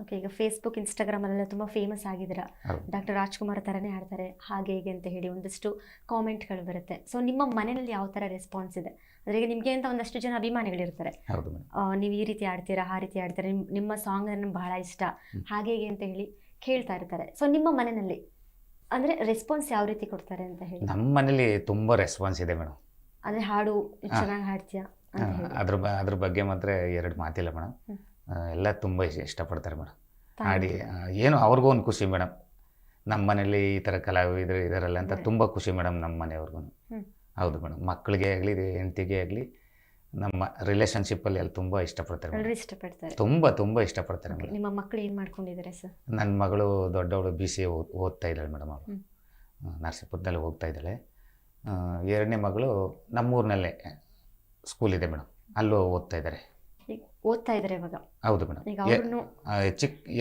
ಓಕೆ, ಈಗ ಫೇಸ್ಬುಕ್ ಇನ್ಸ್ಟಾಗ್ರಾಮಲ್ಲೆಲ್ಲ ತುಂಬ ಫೇಮಸ್ ಆಗಿದ್ದೀರಾ. ಹೌದು. ಡಾಕ್ಟರ್ ರಾಜ್ಕುಮಾರ್ ಥರನೇ ಆಡ್ತಾರೆ ಹಾಗೆ ಹೀಗೆ ಅಂತ ಹೇಳಿ ಒಂದಷ್ಟು ಕಾಮೆಂಟ್ಗಳು ಬರುತ್ತೆ. ಸೊ ನಿಮ್ಮ ಮನೆಯಲ್ಲಿ ಯಾವ ಥರ ರೆಸ್ಪಾನ್ಸ್ ಇದೆ? ಅಂದರೆ ಈಗ ನಿಮಗೆ ಅಂತ ಒಂದಷ್ಟು ಜನ ಅಭಿಮಾನಿಗಳಿರ್ತಾರೆ. ಹೌದು ಮೇಡಮ್. ನೀವು ಈ ರೀತಿ ಆಡ್ತೀರಾ, ಆ ರೀತಿ ಆಡ್ತಾರೆ, ನಿಮ್ಮ ಸಾಂಗ್ ನನಗೆ ಬಹಳ ಇಷ್ಟ ಹಾಗೆ ಹೀಗೆ ಅಂತ ಹೇಳಿ ಕೇಳ್ತಾ ಇರ್ತಾರೆ. ಸೊ ನಿಮ್ಮ ಮನೆಯಲ್ಲಿ ಅಂದರೆ ರೆಸ್ಪಾನ್ಸ್ ಯಾವ ರೀತಿ ಕೊಡ್ತಾರೆ ಅಂತ ಹೇಳಿ? ನಮ್ಮ ಮನೇಲಿ ತುಂಬ ರೆಸ್ಪಾನ್ಸ್ ಇದೆ ಮೇಡಮ್. ಅಂದರೆ ಹಾಡು ಚೆನ್ನಾಗಿ ಹಾಡ್ತೀಯಾ ಅಂತ ಹೇಳಿ? ಅದ್ರ ಬಗ್ಗೆ ಮಾತ್ರ ಎರಡು ಮಾತಿಲ್ಲ ಮೇಡಮ್. ಎಲ್ಲ ತುಂಬ ಇಷ್ಟಪಡ್ತಾರೆ ಮೇಡಮ್ ಹಾಡಿ. ಏನು ಅವ್ರಿಗೂ ಒಂದು ಖುಷಿ ಮೇಡಮ್, ನಮ್ಮ ಮನೇಲಿ ಈ ಥರ ಕಲಾವಿದರು ಇದಾರಲ್ಲ ಅಂತ ತುಂಬ ಖುಷಿ ಮೇಡಮ್ ನಮ್ಮ ಮನೆಯವ್ರಿಗೂ. ಹೌದು ಮೇಡಮ್, ಮಕ್ಕಳಿಗೆ ಆಗಲಿ ಹೆಂಡತಿಗೆ ಆಗಲಿ ನಮ್ಮ ರಿಲೇಷನ್ಶಿಪ್ಪಲ್ಲಿ ಅಲ್ಲಿ ತುಂಬ ಇಷ್ಟಪಡ್ತಾರೆ ಮೇಡಮ್. ಎಲ್ಲರೂ ಇಷ್ಟಪಡ್ತಾರೆ. ತುಂಬ ಇಷ್ಟಪಡ್ತಾರೆ ಮೇಡಮ್. ನಿಮ್ಮ ಮಕ್ಕಳು ಏನು ಮಾಡ್ಕೊಂಡಿದ್ದಾರೆ ಸರ್? ನನ್ನ ಮಗಳು ದೊಡ್ಡವಳು BCA ಓದ್ತಾ ಇದ್ದಾಳೆ ಮೇಡಮ್. ಅವಳು ನರಸೀಪುರದಲ್ಲಿ ಹೋಗ್ತಾ ಇದ್ದಾಳೆ. ಎರಡನೇ ಮಗಳು ನಮ್ಮೂರಿನಲ್ಲೇ ಸ್ಕೂಲ್ ಇದೆ ಮೇಡಮ್, ಅಲ್ಲೂ ಓದ್ತಾ ಇದ್ದಾರೆ. ಈಗ ಓದ್ತಾ ಇದ್ದಾರೆ ಇವಾಗ? ಹೌದು ಮೇಡಮ್. ಈಗ ಅವ್ರನ್ನು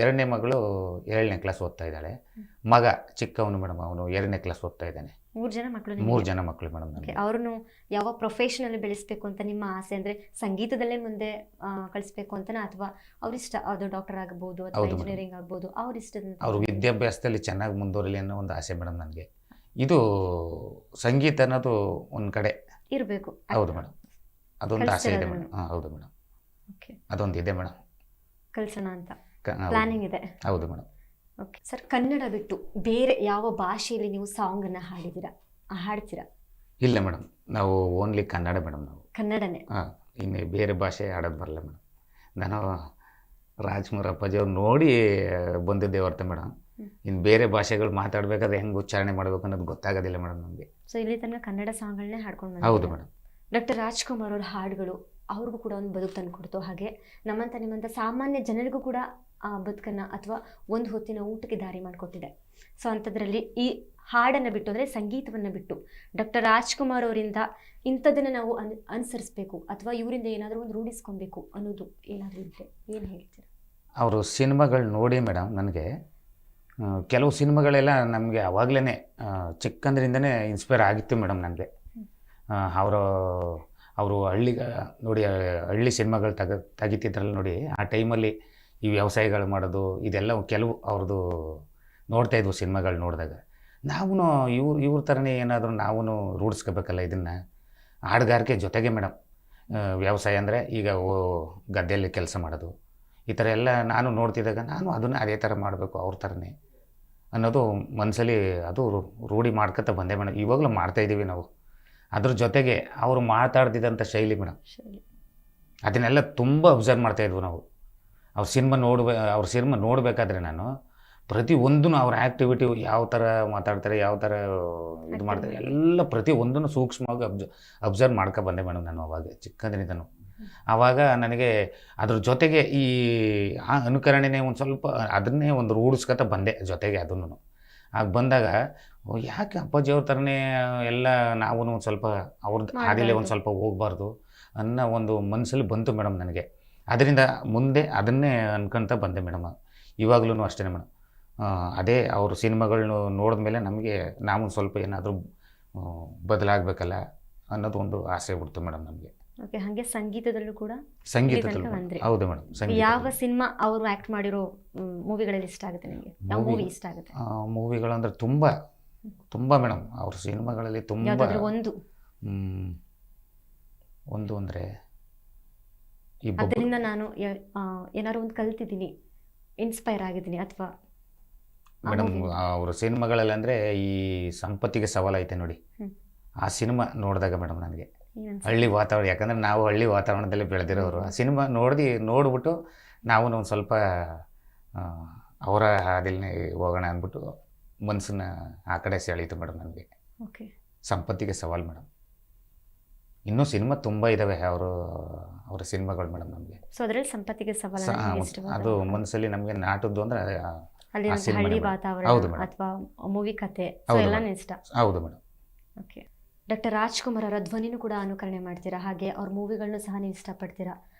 ಎರಡನೇ ಮಗಳು 7ನೇ ಕ್ಲಾಸ್ ಓದ್ತಾ ಇದ್ದಾಳೆ. ಮಗ ಚಿಕ್ಕವನು ಮೇಡಮ್, ಅವನು 2ನೇ ಕ್ಲಾಸ್ ಓದ್ತಾ ಇದ್ದಾನೆ. 3 ಜನ ಮಕ್ಕಳು? 3 ಜನ ಮಕ್ಕಳು ಮೇಡಮ್ ನನಗೆ. ಅವ್ರನ್ನು ಯಾವ ಪ್ರೊಫೆಷನಲ್ಲಿ ಬೆಳೆಸಬೇಕು ಅಂತ ನಿಮ್ಮ ಆಸೆ? ಅಂದರೆ ಸಂಗೀತದಲ್ಲೇ ಮುಂದೆ ಕಳಿಸ್ಬೇಕು ಅಂತನಾ, ಅಥವಾ ಅವ್ರಿಷ್ಟ ಅದು ಡಾಕ್ಟರ್ ಆಗ್ಬೋದು ಅಥವಾ ಇಂಜಿನಿಯರಿಂಗ್ ಆಗ್ಬೋದು, ಅವ್ರಿಷ್ಟದ ಅವರು ವಿದ್ಯಾಭ್ಯಾಸದಲ್ಲಿ ಚೆನ್ನಾಗಿ ಮುಂದುವರಲಿ ಅನ್ನೋ ಒಂದು ಆಸೆ ಮೇಡಮ್ ನನಗೆ. ಇದು ಸಂಗೀತ ಅನ್ನೋದು ಒಂದು ಕಡೆ ಇರಬೇಕು. ಹೌದು ಮೇಡಮ್, ಅದೊಂದು ಆಸೆ ಇದೆ ಮೇಡಮ್. ಹೌದು ಮೇಡಮ್, ಓಕೆ, ಅದೊಂದು ಇದೆ ಮೇಡಮ್, ಕಳ್ಸೋಣ ಅಂತ ಪ್ಲಾನಿಂಗ್ ಇದೆ. ಹೌದು ಮೇಡಮ್. ಓಕೆ ಸರ್, ಕನ್ನಡ ಬಿಟ್ಟು ಬೇರೆ ಯಾವ ಭಾಷೆಯಲ್ಲಿ ನೀವು ಸಾಂಗನ್ನು ಹಾಡ್ತೀರಾ? ಇಲ್ಲ ಮೇಡಮ್, ನಾವು ಓನ್ಲಿ ಕನ್ನಡ ಮೇಡಮ್. ನಾವು ಕನ್ನಡನೇ? ಇನ್ನು ಬೇರೆ ಭಾಷೆ ಆಡೋದು ಬರಲ್ಲ ಮೇಡಮ್. ನಾನು ರಾಜ್ಕುಮಾರ್ ಅಪ್ಪಾಜಿ ಅವ್ರು ನೋಡಿ ಬಂದಿದ್ದೆ ಹೊರತು ಮೇಡಮ್, ಇನ್ನು ಬೇರೆ ಭಾಷೆಗಳು ಮಾತಾಡಬೇಕಾದ್ರೆ ಹೆಂಗೆ ಉಚ್ಚಾರಣೆ ಮಾಡಬೇಕು ಅನ್ನೋದು ಗೊತ್ತಾಗೋದಿಲ್ಲ ಮೇಡಮ್ ನಮಗೆ. ಸೊ ಇಲ್ಲಿ ತನಕ ಕನ್ನಡ ಸಾಂಗ್ಗಳನ್ನೇ ಹಾಡ್ಕೊಂಡು ಹೌದು ಮೇಡಮ್. ಡಾಕ್ಟರ್ ರಾಜ್ಕುಮಾರ್ ಅವ್ರ ಹಾಡುಗಳು ಅವ್ರಿಗೂ ಕೂಡ ಒಂದು ಬದುಕು ತಂದು ಕೊಡ್ತು, ಹಾಗೆ ನಿಮ್ಮಂಥ ಸಾಮಾನ್ಯ ಜನರಿಗೂ ಕೂಡ ಆ ಬದುಕನ್ನು ಅಥವಾ ಒಂದು ಹೊತ್ತಿನ ಊಟಕ್ಕೆ ದಾರಿ ಮಾಡಿಕೊಟ್ಟಿದೆ. ಸೊ ಅಂಥದ್ರಲ್ಲಿ ಈ ಹಾಡನ್ನು ಬಿಟ್ಟು, ಅಂದರೆ ಸಂಗೀತವನ್ನು ಬಿಟ್ಟು, ಡಾಕ್ಟರ್ ರಾಜ್ಕುಮಾರ್ ಅವರಿಂದ ಇಂಥದ್ದನ್ನು ನಾವು ಅನುಸರಿಸಬೇಕು ಅಥವಾ ಇವರಿಂದ ಏನಾದರೂ ಒಂದು ರೂಢಿಸ್ಕೊಬೇಕು ಅನ್ನೋದು ಏನಾದರೂ ಇದ್ದರೆ ಏನು ಹೇಳ್ತೀರಾ? ಅವರು ಸಿನಿಮಾಗಳು ನೋಡಿ ಮೇಡಮ್, ನನಗೆ ಕೆಲವು ಸಿನಿಮಾಗಳೆಲ್ಲ ನಮಗೆ ಆವಾಗಲೇ ಚಿಕ್ಕಂದ್ರಿಂದನೇ ಇನ್ಸ್ಪೈರ್ ಆಗಿತ್ತು ಮೇಡಮ್ ನನಗೆ. ಅವರು ನೋಡಿ ಹಳ್ಳಿ ಸಿನಿಮಾಗಳು ತೆಗಿತಿದ್ರಲ್ಲ ನೋಡಿ, ಆ ಟೈಮಲ್ಲಿ ಈ ವ್ಯವಸಾಯಗಳು ಮಾಡೋದು ಇದೆಲ್ಲ ಕೆಲವು ಅವ್ರದ್ದು ನೋಡ್ತಾಯಿದ್ವು ಸಿನಿಮಾಗಳು ನೋಡಿದಾಗ. ನಾವು ಇವ್ರ ಥರನೇ ಏನಾದರೂ ನಾವು ರೂಢಿಸ್ಕೋಬೇಕಲ್ಲ ಇದನ್ನು. ಹಾಡುಗಾರಿಕೆ ಜೊತೆಗೆ ಮೇಡಮ್, ವ್ಯವಸಾಯ ಅಂದರೆ ಈಗ ಗದ್ದೆಯಲ್ಲಿ ಕೆಲಸ ಮಾಡೋದು, ಈ ಥರ ಎಲ್ಲ ನಾನು ನೋಡ್ತಿದ್ದಾಗ ನಾನು ಅದನ್ನು ಅದೇ ಥರ ಮಾಡಬೇಕು ಅವ್ರ ಥರನೇ ಅನ್ನೋದು ಮನಸ್ಸಲ್ಲಿ ಅದು ರೂಢಿ ಮಾಡ್ಕೊತ ಬಂದೆ ಮೇಡಮ್. ಇವಾಗಲೂ ಮಾಡ್ತಾಯಿದ್ದೀವಿ ನಾವು. ಅದ್ರ ಜೊತೆಗೆ ಅವರು ಮಾತಾಡ್ತಿದ್ದಂಥ ಶೈಲಿ ಮೇಡಮ್, ಅದನ್ನೆಲ್ಲ ತುಂಬ ಅಬ್ಸರ್ವ್ ಮಾಡ್ತಾಯಿದ್ವು ನಾವು. ಅವ್ರ ಸಿನಿಮಾ ನೋಡಬೇಕಾದ್ರೆ ನಾನು ಪ್ರತಿಯೊಂದೂ ಅವ್ರ ಆ್ಯಕ್ಟಿವಿಟಿ ಯಾವ ಥರ ಮಾತಾಡ್ತಾರೆ, ಯಾವ ಥರ ಇದು ಮಾಡ್ತಾರೆ, ಎಲ್ಲ ಪ್ರತಿಯೊಂದನ್ನು ಸೂಕ್ಷ್ಮವಾಗಿ ಅಬ್ಸರ್ವ್ ಮಾಡ್ಕೊ ಬಂದೆ ಮೇಡಮ್ ನಾನು ಅವಾಗ ಚಿಕ್ಕಂದ್ರಿಂದನೂ. ಆವಾಗ ನನಗೆ ಅದ್ರ ಜೊತೆಗೆ ಈ ಅನುಕರಣೆನೇ ಒಂದು ಸ್ವಲ್ಪ ಅದನ್ನೇ ಒಂದು ರೂಢಿಸ್ಕೊತ ಬಂದೆ ಜೊತೆಗೆ ಅದನ್ನು. ಆಗ ಬಂದಾಗ ಯಾಕೆ ಅಪ್ಪಾಜಿ ಅವ್ರ ಥರನೇ ಎಲ್ಲ ನಾವು ಒಂದು ಸ್ವಲ್ಪ ಅವ್ರದ್ದು ಹಾದಿಲೇ ಒಂದು ಸ್ವಲ್ಪ ಹೋಗಬಾರ್ದು ಅನ್ನೋ ಒಂದು ಮನಸ್ಸಲ್ಲಿ ಬಂತು ಮೇಡಮ್ ನನಗೆ. ಅದರಿಂದ ಮುಂದೆ ಅದನ್ನೇ ಅನ್ಕೊತ ಬಂದೆ ಮೇಡಮ್. ಇವಾಗಲೂ ಅಷ್ಟೇ ಮೇಡಮ್, ಅದೇ ಅವ್ರ ಸಿನಿಮಾಗಳನ್ನ ನೋಡಿದ್ಮೇಲೆ ನಮಗೆ ನಾವು ಸ್ವಲ್ಪ ಏನಾದರೂ ಬದಲಾಗಬೇಕಲ್ಲ ಅನ್ನೋದು ಒಂದು ಆಸೆ ಬಿಡ್ತು ಮೇಡಮ್ ನಮಗೆ. ಓಕೆ, ಹಾಗೆ ಸಂಗೀತದಲ್ಲೂ ಕೂಡ? ಸಂಗೀತದಲ್ಲೂ ಹೌದು ಮೇಡಮ್. ಯಾವ ಸಿನಿಮಾ ಅವರು ಆ್ಯಕ್ಟ್ ಮಾಡಿರೋ ಮೂವಿಗಳಲ್ಲಿ ಇಷ್ಟ ಆಗುತ್ತೆ ನಿಮಗೆ? ಯಾವ ಮೂವಿ ಇಷ್ಟ ಆಗುತ್ತೆ? ಮೂವಿಗಳು ಅಂದರೆ ತುಂಬ ತುಂಬ ಮೇಡಮ್, ಅವ್ರ ಸಿನಿಮಾಗಳಲ್ಲಿ ತುಂಬ ಒಂದು ಅಂದರೆ ಅದರಿಂದ ನಾನು ಏನಾದ್ರು ಒಂದು ಕಲ್ತಿದ್ದೀನಿ, ಇನ್ಸ್ಪೈರ್ ಆಗಿದ್ದೀನಿ ಅಥವಾ ಮೇಡಮ್ ಅವ್ರ ಸಿನಿಮಾಗಳಲ್ಲಿ ಅಂದರೆ ಈ ಸಂಪತ್ತಿಗೆ ಸವಾಲೈತೆ ನೋಡಿ, ಆ ಸಿನಿಮಾ ನೋಡಿದಾಗ ಮೇಡಮ್ ನನಗೆ ಹಳ್ಳಿ ವಾತಾವರಣ, ಯಾಕಂದರೆ ನಾವು ಹಳ್ಳಿ ವಾತಾವರಣದಲ್ಲಿ ಬೆಳೆದಿರೋರು. ಆ ಸಿನಿಮಾ ನೋಡಿಬಿಟ್ಟು ನಾವು ಒಂದು ಸ್ವಲ್ಪ ಅವರ ಹಾದಿಲೇ ಹೋಗೋಣ ಅಂದ್ಬಿಟ್ಟು ಮನಸ್ಸನ್ನ ಆ ಕಡೆ ಸೆಳೀತು ಮೇಡಮ್ ನನಗೆ. ಓಕೆ, ಸಂಪತ್ತಿಗೆ ಸವಾಲು ಮೇಡಮ್. ಇನ್ನೂ ಸಿನಿಮಾ ತುಂಬ ಇದ್ದಾವೆ ಅವರ ಸಿನಿಮಾಗಳು ಮೇಡಮ್ ನಮಗೆ. ಸೊ ಅದರಲ್ಲಿ ಸಂಪತ್ತಿಗೆ ಸವಾಲು ಅದು ಮನಸ್ಸಲ್ಲಿ ನಮಗೆ ನಾಟದ್ದು ಅಂದರೆ ಹಳ್ಳಿ ವಾತಾವರಣ ಅಥವಾ ಮೂವಿ ಕತೆ ಎಲ್ಲಾನು ಇಷ್ಟ. ಹೌದು ಮೇಡಮ್. ಓಕೆ, ಡಾಕ್ಟರ್ ರಾಜ್ಕುಮಾರ್ ಅವರ ಧ್ವನಿನೂ ಕೂಡ ಅನುಕರಣೆ ಮಾಡ್ತೀರಾ, ಹಾಗೆ ಅವ್ರ ಮೂವಿಗಳನ್ನೂ ಸಹ ನೀವು ಇಷ್ಟಪಡ್ತೀರಾ,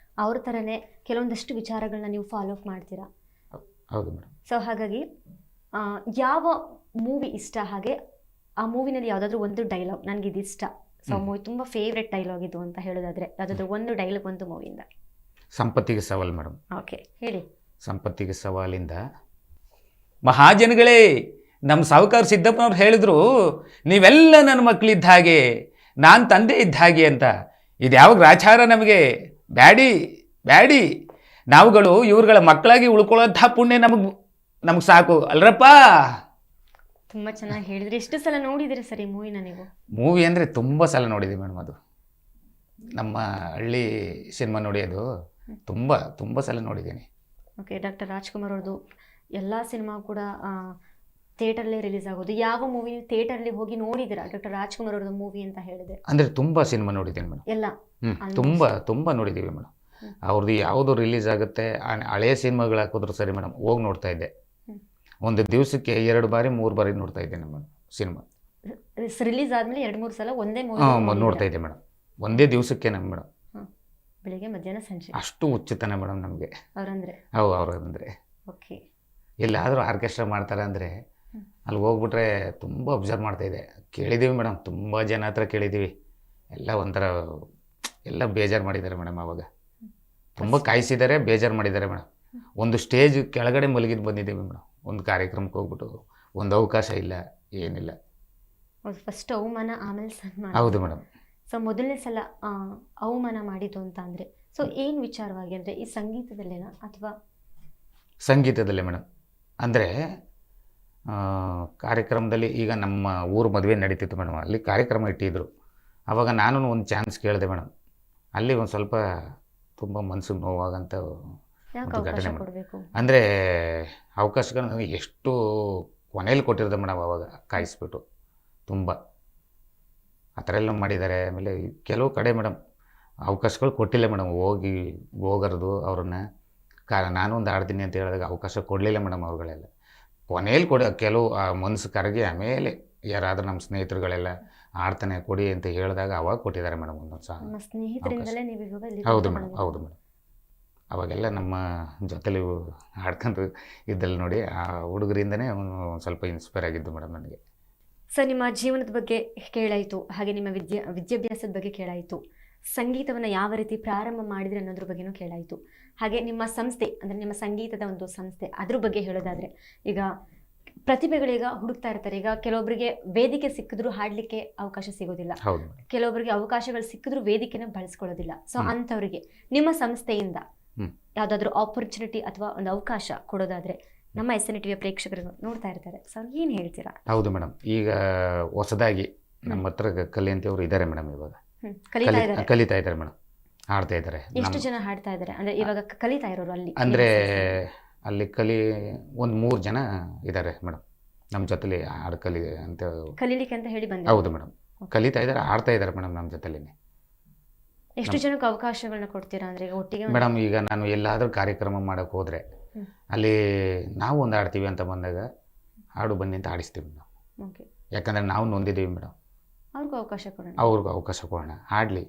ಅವ್ರ ಥರನೇ ಕೆಲವೊಂದಷ್ಟು ವಿಚಾರಗಳನ್ನ ನೀವು ಫಾಲೋ ಅಪ್ ಮಾಡ್ತೀರಾ? ಹೌದು ಮೇಡಮ್. ಸೊ ಹಾಗಾಗಿ ಯಾವ ಮೂವಿ ಇಷ್ಟ, ಹಾಗೆ ಆ ಮೂವಿನಲ್ಲಿ ಯಾವುದಾದ್ರೂ ಒಂದು ಡೈಲಾಗ್ ನನಗೆ ಇದು ಇಷ್ಟ, ಸೊ ಮೂವಿ ತುಂಬ ಫೇವ್ರೆಟ್ ಡೈಲಾಗ್ ಇದು ಅಂತ ಹೇಳೋದಾದ್ರೆ ಯಾವುದಾದ್ರೂ ಒಂದು ಡೈಲಾಗ್ ಒಂದು ಮೂವಿಯಿಂದ? ಸಂಪತ್ತಿಗೆ ಸವಾಲು ಮೇಡಮ್. ಓಕೆ, ಹೇಳಿ. ಸಂಪತ್ತಿಗೆ ಸವಾಲಿಂದ ಮಹಾಜನಗಳೇ, ನಮ್ಮ ಸಾಹುಕಾರ ಸಿದ್ದಪ್ಪನವ್ರು ಹೇಳಿದ್ರು, ನೀವೆಲ್ಲ ನನ್ನ ಮಕ್ಕಳಿದ್ದ ಹಾಗೆ, ನಾನು ತಂದೆ ಇದ್ದ ಹಾಗೆ ಅಂತ. ಇದು ಯಾವ ಗ್ರಾಚಾರ ನಮಗೆ ಬ್ಯಾಡಿ ಬ್ಯಾಡಿ. ನಾವುಗಳು ಇವ್ರುಗಳ ಮಕ್ಕಳಾಗಿ ಉಳ್ಕೊಳ್ಳೋಂಥ ಪುಣ್ಯ ನಮಗೆ ಸಾಕು ಅಲ್ರಪ್ಪ. ತುಂಬ ಚೆನ್ನಾಗಿ ಹೇಳಿದ್ರಿ. ಎಷ್ಟು ಸಲ ನೋಡಿದಿರಿ ಸರ್ ಈ ಮೂವಿನ ನೀವು? ಮೂವಿ ಅಂದರೆ ತುಂಬ ಸಲ ನೋಡಿದ್ದೀವಿ ಮೇಡಮ್. ಅದು ನಮ್ಮ ಹಳ್ಳಿ ಸಿನಿಮಾ ನೋಡಿ, ಅದು ತುಂಬ ಸಲ ನೋಡಿದ್ದೀನಿ. ಓಕೆ, ಡಾಕ್ಟರ್ ರಾಜ್ಕುಮಾರ್ ಅವ್ರದ್ದು ಎಲ್ಲ ಸಿನಿಮಾ ಕೂಡ ಥಿಯೇಟರ್ಲೇ ರಿಲೀಸ್ ಆಗೋದು. ಯಾವ ಮೂವಿ ಥಿಯೇಟರ್ಲಿ ಹೋಗಿ ನೋಡಿದ್ದೀರಾ ಡಾಕ್ಟರ್ ರಾಜ್ಕುಮಾರ್ ಅವ್ರದ್ದು ಮೂವಿ ಅಂತ ಹೇಳಿದ್ರೆ? ಅಂದರೆ ತುಂಬ ಸಿನಿಮಾ ನೋಡಿದ್ದೀನಿ ಮೇಡಮ್. ಎಲ್ಲ ತುಂಬ ನೋಡಿದ್ದೀವಿ ಮೇಡಮ್. ಅವ್ರದ್ದು ಯಾವುದು ರಿಲೀಸ್ ಆಗುತ್ತೆ, ಹಳೆಯ ಸಿನಿಮಾಗಳು ಹಾಕಿದ್ರು ಸರಿ ಮೇಡಮ್, ಹೋಗಿ ನೋಡ್ತಾ ಇದ್ದೆ. ಒಂದು ದಿವಸಕ್ಕೆ 2 ಬಾರಿ 3 ಬಾರಿ ನೋಡ್ತಾ ಇದ್ದೇನೆ ಮೇಡಮ್ ಸಿನಿಮಾ. ರಿಲೀಸ್ ಆದಮೇಲೆ 2-3 ಸಲ ಒಂದೇ ಮೂವಿ ನೋಡ್ತಾ ಇದ್ದೆ ಮೇಡಮ್. ಒಂದೇ ದಿವಸಕ್ಕೆ ನಮ್ಮ ಮೇಡಮ್. ಬೆಳಿಗ್ಗೆ ಮಧ್ಯಾಹ್ನ ಸಂಜೆ ಅಷ್ಟು ಉಚಿತನ ಮೇಡಮ್ ನಮಗೆ. ಅವರಂದ್ರೆ ಅವ್ರಂದರೆ ಓಕೆ. ಎಲ್ಲಾದರೂ ಆರ್ಕೆಸ್ಟ್ರಾ ಮಾಡ್ತಾರೆ ಅಂದರೆ ಅಲ್ಲಿ ಹೋಗ್ಬಿಟ್ರೆ ತುಂಬ ಅಬ್ಸರ್ವ್ ಮಾಡ್ತಾ ಇದೆ. ಕೇಳಿದ್ದೀವಿ ಮೇಡಮ್, ತುಂಬ ಜನ ಹತ್ರ ಕೇಳಿದ್ದೀವಿ. ಎಲ್ಲ ಒಂಥರ ಎಲ್ಲ ಬೇಜಾರು ಮಾಡಿದ್ದಾರೆ ಮೇಡಮ್. ಆವಾಗ ತುಂಬ ಕಾಯಿಸಿದ್ದಾರೆ, ಬೇಜಾರು ಮಾಡಿದ್ದಾರೆ ಮೇಡಮ್. ಒಂದು ಸ್ಟೇಜ್ ಕೆಳಗಡೆ ಮಲಗಿದ್ದು ಬಂದಿದ್ದೀವಿ ಮೇಡಮ್. ಒಂದು ಕಾರ್ಯಕ್ರಮಕ್ಕೆ ಹೋಗ್ಬಿಟ್ಟು ಒಂದು ಅವಕಾಶ ಇಲ್ಲ, ಏನಿಲ್ಲ. ಫಸ್ಟ್ ಅವಮಾನ, ಆಮೇಲೆ ಸನ್ಮಾನ. ಹೌದು ಮೇಡಮ್. ಸೊ ಮೊದಲನೇ ಸಲ ಅವಮಾನ ಮಾಡಿದ್ದು ಅಂತ ಅಂದರೆ ಸೊ ಏನು ವಿಚಾರವಾಗಿ ಅಂದರೆ ಈ ಸಂಗೀತದಲ್ಲೇನಾ ಅಥವಾ? ಸಂಗೀತದಲ್ಲೇ ಮೇಡಮ್. ಅಂದರೆ ಕಾರ್ಯಕ್ರಮದಲ್ಲಿ ಈಗ ನಮ್ಮ ಊರು ಮದುವೆ ನಡೀತಿತ್ತು ಮೇಡಮ್. ಅಲ್ಲಿ ಕಾರ್ಯಕ್ರಮ ಇಟ್ಟಿದ್ರು. ಆವಾಗ ನಾನು ಒಂದು ಚಾನ್ಸ್ ಕೇಳಿದೆ ಮೇಡಮ್. ಅಲ್ಲಿ ಒಂದು ಸ್ವಲ್ಪ ತುಂಬ ಮನಸ್ಸಿಗೆ ನೋವಾಗಂತ ಒಂದು ಘಟನೆ ಮೇಡಮ್. ಅಂದರೆ ಅವಕಾಶಗಳು ನನಗೆ ಎಷ್ಟು ಕೊನೆಯಲ್ಲಿ ಕೊಟ್ಟಿರೋದು ಮೇಡಮ್. ಆವಾಗ ಕಾಯಿಸ್ಬಿಟ್ಟು ತುಂಬ ಆ ಥರ ಎಲ್ಲ ಮಾಡಿದ್ದಾರೆ. ಆಮೇಲೆ ಕೆಲವು ಕಡೆ ಮೇಡಮ್ ಅವಕಾಶಗಳು ಕೊಟ್ಟಿಲ್ಲ ಮೇಡಮ್. ಹೋಗರದು ಅವ್ರನ್ನ ನಾನು ಒಂದು ಆಡ್ತೀನಿ ಅಂತ ಹೇಳಿದಾಗ ಅವಕಾಶ ಕೊಡಲಿಲ್ಲ ಮೇಡಮ್. ಅವ್ರುಗಳೆಲ್ಲ ಕೊನೆಯಲ್ಲಿ ಕೆಲವು ಮನಸ್ಸು ಕರಗಿ ಆಮೇಲೆ ಯಾರಾದರೂ ನಮ್ಮ ಸ್ನೇಹಿತರುಗಳೆಲ್ಲ ಆಡ್ತಾನೆ ಕೊಡಿ ಅಂತ ಹೇಳಿದಾಗ ಅವಾಗ ಕೊಟ್ಟಿದ್ದಾರೆ ಮೇಡಮ್ ಒಂದೊಂದು ಸಹ. ಹೌದು ಮೇಡಮ್, ಹೌದು ಮೇಡಮ್. ಅವಾಗೆಲ್ಲ ನಮ್ಮ ಜೊತೆಲಿ ಆಡ್ಕೊಂಡು ಇದ್ದಲ್ಲಿ ನೋಡಿ ಆ ಹುಡುಗರಿಂದನೇ ಒಂದು ಸ್ವಲ್ಪ ಇನ್ಸ್ಪೈರ್ ಆಗಿದ್ದು ಮೇಡಮ್ ನನಗೆ. ಸರ್, ನಿಮ್ಮ ಜೀವನದ ಬಗ್ಗೆ ಕೇಳಾಯಿತು, ಹಾಗೆ ನಿಮ್ಮ ವಿದ್ಯಾಭ್ಯಾಸದ ಬಗ್ಗೆ ಕೇಳಾಯಿತು, ಸಂಗೀತವನ್ನು ಯಾವ ರೀತಿ ಪ್ರಾರಂಭ ಮಾಡಿದ್ರಿ ಅನ್ನೋದ್ರ ಬಗ್ಗೆನೂ ಕೇಳಾಯಿತು. ಹಾಗೆ ನಿಮ್ಮ ಸಂಸ್ಥೆ ಅಂದರೆ ನಿಮ್ಮ ಸಂಗೀತದ ಒಂದು ಸಂಸ್ಥೆ ಅದ್ರ ಬಗ್ಗೆ ಹೇಳೋದಾದರೆ, ಈಗ ಪ್ರತಿಭೆಗಳೀಗ ಹುಡುಕ್ತಾ ಇರ್ತಾರೆ. ಈಗ ಕೆಲವೊಬ್ಬರಿಗೆ ವೇದಿಕೆ ಸಿಕ್ಕಿದ್ರೂ ಹಾಡಲಿಕ್ಕೆ ಅವಕಾಶ ಸಿಗೋದಿಲ್ಲ, ಕೆಲವೊಬ್ಬರಿಗೆ ಅವಕಾಶಗಳು ಸಿಕ್ಕಿದ್ರೂ ವೇದಿಕೆನ ಬಳಸ್ಕೊಳ್ಳೋದಿಲ್ಲ. ಸೊ ಅಂಥವ್ರಿಗೆ ನಿಮ್ಮ ಸಂಸ್ಥೆಯಿಂದ ಯಾವುದಾದ್ರೂ ಆಪರ್ಚುನಿಟಿ ಅಥವಾ ಒಂದು ಅವಕಾಶ ಕೊಡೋದಾದರೆ ನಮ್ಮ SN ಟಿವಿಯ ಪ್ರೇಕ್ಷಕರು ನೋಡ್ತಾ ಇರ್ತಾರೆ, ಸೊ ಏನು ಹೇಳ್ತೀರಾ? ಹೌದು ಮೇಡಮ್. ಈಗ ಹೊಸದಾಗಿ ನಮ್ಮ ಹತ್ರ ಕಲಿಯಂತವ್ರು ಇದ್ದಾರೆ ಮೇಡಮ್. ಇವಾಗ ಕಲಿತಾ ಇದ್ದಾರೆ ಮೇಡಮ್, ಹಾಡ್ತಾ ಇದ್ದಾರೆ. ಎಷ್ಟು ಜನ ಹಾಡ್ತಾ ಇದ್ದಾರೆ ಅಂದರೆ ಇವಾಗ ಕಲಿತಾ ಇರೋರು ಅಲ್ಲಿ? ಅಂದರೆ ಅಲ್ಲಿ ಒಂದು 3 ಜನ ಇದ್ದಾರೆ ಮೇಡಮ್ ನಮ್ಮ ಜೊತೆಲಿ ಹಾಡು ಕಲೀಲಿಕ್ಕೆ ಅಂತ ಹೇಳಿ ಬಂದ. ಹೌದು ಮೇಡಮ್, ಕಲಿತಾ ಇದ್ದಾರೆ, ಆಡ್ತಾ ಇದ್ದಾರೆ ಮೇಡಮ್ ನಮ್ಮ ಜೊತೆಲಿ. ಎಷ್ಟು ಜನಕ್ಕೆ ಅವಕಾಶಗಳನ್ನ ಕೊಡ್ತೀರಾ ಅಂದರೆ ಒಟ್ಟಿಗೆ? ಮೇಡಮ್ ಈಗ ನಾನು ಎಲ್ಲಾದರೂ ಕಾರ್ಯಕ್ರಮ ಮಾಡೋಕ್ಕೆ ಹೋದರೆ ಅಲ್ಲಿ ನಾವು ಒಂದು ಆಡ್ತೀವಿ ಅಂತ ಬಂದಾಗ ಹಾಡು ಬನ್ನಿ ಅಂತ ಆಡಿಸ್ತೀವಿ ಮೇಡಮ್. ಯಾಕಂದರೆ ನಾವು ನೊಂದಿದ್ದೀವಿ ಮೇಡಮ್. ಅವ್ರಿಗೂ ಅವಕಾಶ ಕೊಡೋಣ, ಅವ್ರಿಗೂ ಅವಕಾಶ ಕೊಡೋಣ, ಹಾಡಲಿ,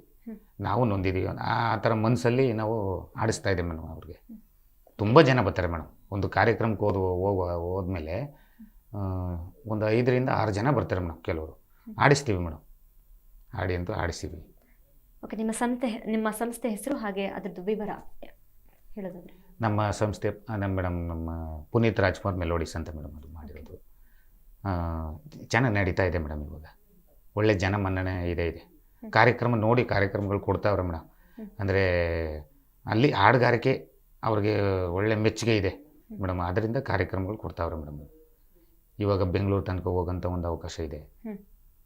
ನಾವು ನೊಂದಿದ್ದೀವಿ ಆ ಥರ ಮನಸ್ಸಲ್ಲಿ ನಾವು ಆಡಿಸ್ತಾ ಇದ್ದೀವಿ ಮೇಡಮ್. ಅವ್ರಿಗೆ ತುಂಬ ಜನ ಬರ್ತಾರೆ ಮೇಡಮ್. ಒಂದು ಕಾರ್ಯಕ್ರಮಕ್ಕೆ ಹೋದ್ಮೇಲೆ ಒಂದು 5ರಿಂದ 6 ಜನ ಬರ್ತಾರೆ ಮೇಡಮ್. ಕೆಲವರು ಆಡಿಸ್ತೀವಿ ಮೇಡಮ್, ಹಾಡಿ ಅಂತೂ ಆಡಿಸ್ತೀವಿ. ಓಕೆ, ನಿಮ್ಮ ಸಂಸ್ಥೆ ಹೆಸರು ಹಾಗೆ ಅದರದ್ದು ವಿವರ ಹೇಳೋದಾದ್ರೆ? ನಮ್ಮ ಸಂಸ್ಥೆ ನಮ್ಮ ಪುನೀತ್ ರಾಜ್ಕುಮಾರ್ ಮೆಲೋಡಿಸ್ ಅಂತ ಮೇಡಮ್ ಅದು ಮಾಡಿರೋದು. ಚೆನ್ನಾಗಿ ನಡೀತಾ ಇದೆ ಮೇಡಮ್. ಇವಾಗ ಒಳ್ಳೆ ಜನ ಮನ್ನಣೆ ಇದೆ. ಕಾರ್ಯಕ್ರಮ ನೋಡಿ ಕಾರ್ಯಕ್ರಮಗಳು ಕೊಡ್ತಾವ್ರೆ ಮೇಡಮ್. ಅಂದರೆ ಅಲ್ಲಿ ಹಾಡುಗಾರಿಕೆ ಅವ್ರಿಗೆ ಒಳ್ಳೆ ಮೆಚ್ಚುಗೆ ಇದೆ ಮೇಡಮ್. ಅದರಿಂದ ಕಾರ್ಯಕ್ರಮಗಳು ಕೊಡ್ತಾವ್ರೆ ಮೇಡಮ್. ಇವಾಗ ಬೆಂಗಳೂರು ತನಕ ಹೋಗೋಂಥ ಒಂದು ಅವಕಾಶ ಇದೆ,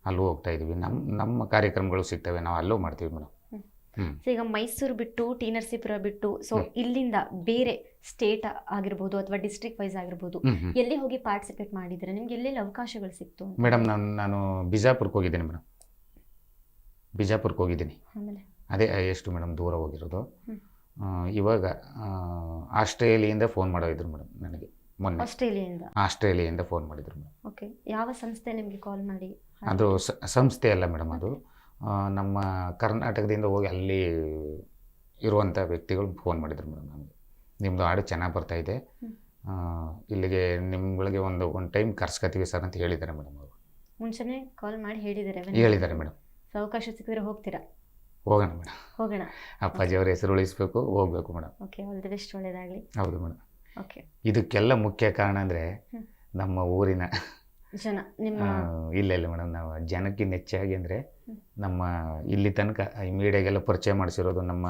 ಅಲ್ಲೂ ಹೋಗ್ತಾ ಇದ್ದೀವಿ. ನಮ್ಮ ಕಾರ್ಯಕ್ರಮಗಳು ಸಿಗ್ತವೆ, ನಾವು ಅಲ್ಲೂ ಮಾಡ್ತೀವಿ ಮೇಡಮ್. ಈಗ ಮೈಸೂರು ಬಿಟ್ಟು ಟಿ ನರಸೀಪುರ ಬಿಟ್ಟು ಸೊ ಇಲ್ಲಿಂದ ಬೇರೆ ಸ್ಟೇಟ್ ಆಗಿರ್ಬೋದು ಅಥವಾ ಡಿಸ್ಟ್ರಿಕ್ಟ್ ವೈಸ್ ಆಗಿರ್ಬೋದು ಎಲ್ಲಿ ಹೋಗಿ ಪಾರ್ಟಿಸಿಪೇಟ್ ಮಾಡಿದ್ರೆ ನಿಮ್ಗೆ ಎಲ್ಲೆಲ್ಲಿ ಅವಕಾಶಗಳು ಸಿಕ್ತು? ಮೇಡಮ್ ನಾನು ಬಿಜಾಪುರಕ್ಕೆ ಹೋಗಿದ್ದೀನಿ ಮೇಡಮ್. ಬಿಜಾಪುರಕ್ಕೆ ಹೋಗಿದ್ದೀನಿ. ಅದೇ ಎಷ್ಟು ಮೇಡಮ್ ದೂರ ಹೋಗಿರೋದು. ಇವಾಗ ಆಸ್ಟ್ರೇಲಿಯಿಂದ ಫೋನ್ ಮಾಡೋದಿದ್ರು ಮೇಡಮ್ ನನಗೆ ಮೊನ್ನೆ. ಆಸ್ಟ್ರೇಲಿಯಿಂದ ಫೋನ್ ಮಾಡಿದ್ರು ಮೇಡಮ್. ಓಕೆ, ಯಾವ ಸಂಸ್ಥೆ ನಿಮಗೆ ಕಾಲ್ ಮಾಡಿ? ಅದು ಸಂಸ್ಥೆ ಅಲ್ಲ ಮೇಡಮ್, ಅದು ನಮ್ಮ ಕರ್ನಾಟಕದಿಂದ ಹೋಗಿ ಅಲ್ಲಿ ಇರುವಂಥ ವ್ಯಕ್ತಿಗಳು ಫೋನ್ ಮಾಡಿದ್ರು ಮೇಡಮ್ ನಮಗೆ. ನಿಮ್ಮದು ಹಾಡು ಚೆನ್ನಾಗಿ ಬರ್ತಾಯಿದೆ, ಇಲ್ಲಿಗೆ ನಿಮ್ಗಳಿಗೆ ಒಂದು ಟೈಮ್ ಕರ್ಸ್ಕೊತೀವಿ ಸರ್ ಅಂತ ಹೇಳಿದ್ದಾರೆ ಮೇಡಮ್. ಅವರು ಮುಂಚೆನೇ ಕಾಲ್ ಮಾಡಿ ಹೇಳಿದ್ದಾರೆ ಮೇಡಮ್. ಅವಕಾಶ ಸಿಕ್ಕಿದ್ರೆ ಹೋಗ್ತೀರಾ? ಹೋಗೋಣ ಮೇಡಮ್, ಹೋಗೋಣ. ಅಪ್ಪಾಜಿ ಅವ್ರ ಹೆಸರು ಉಳಿಸ್ಬೇಕು, ಹೋಗ್ಬೇಕು madam. Okay, all the best, ಒಳ್ಳೆಯದಾಗಲಿ. ಹೌದು ಮೇಡಮ್. ಓಕೆ. ಇದಕ್ಕೆಲ್ಲ ಮುಖ್ಯ ಕಾರಣ ಅಂದರೆ ಹ್ಮ್. ನಮ್ಮ ಊರಿನ ಜನ ನಿಮ್ಮ ಇಲ್ಲ ಇಲ್ಲ ಮೇಡಮ್, ನಾವು ಜನಕ್ಕಿಂತ ಹೆಚ್ಚಾಗಿ ಅಂದರೆ ಹ್ಮ್. ನಮ್ಮ ಇಲ್ಲಿ ತನಕ ಈ ಮೀಡಿಯಾಗೆಲ್ಲ ಪರಿಚಯ ಮಾಡಿಸಿರೋದು ನಮ್ಮ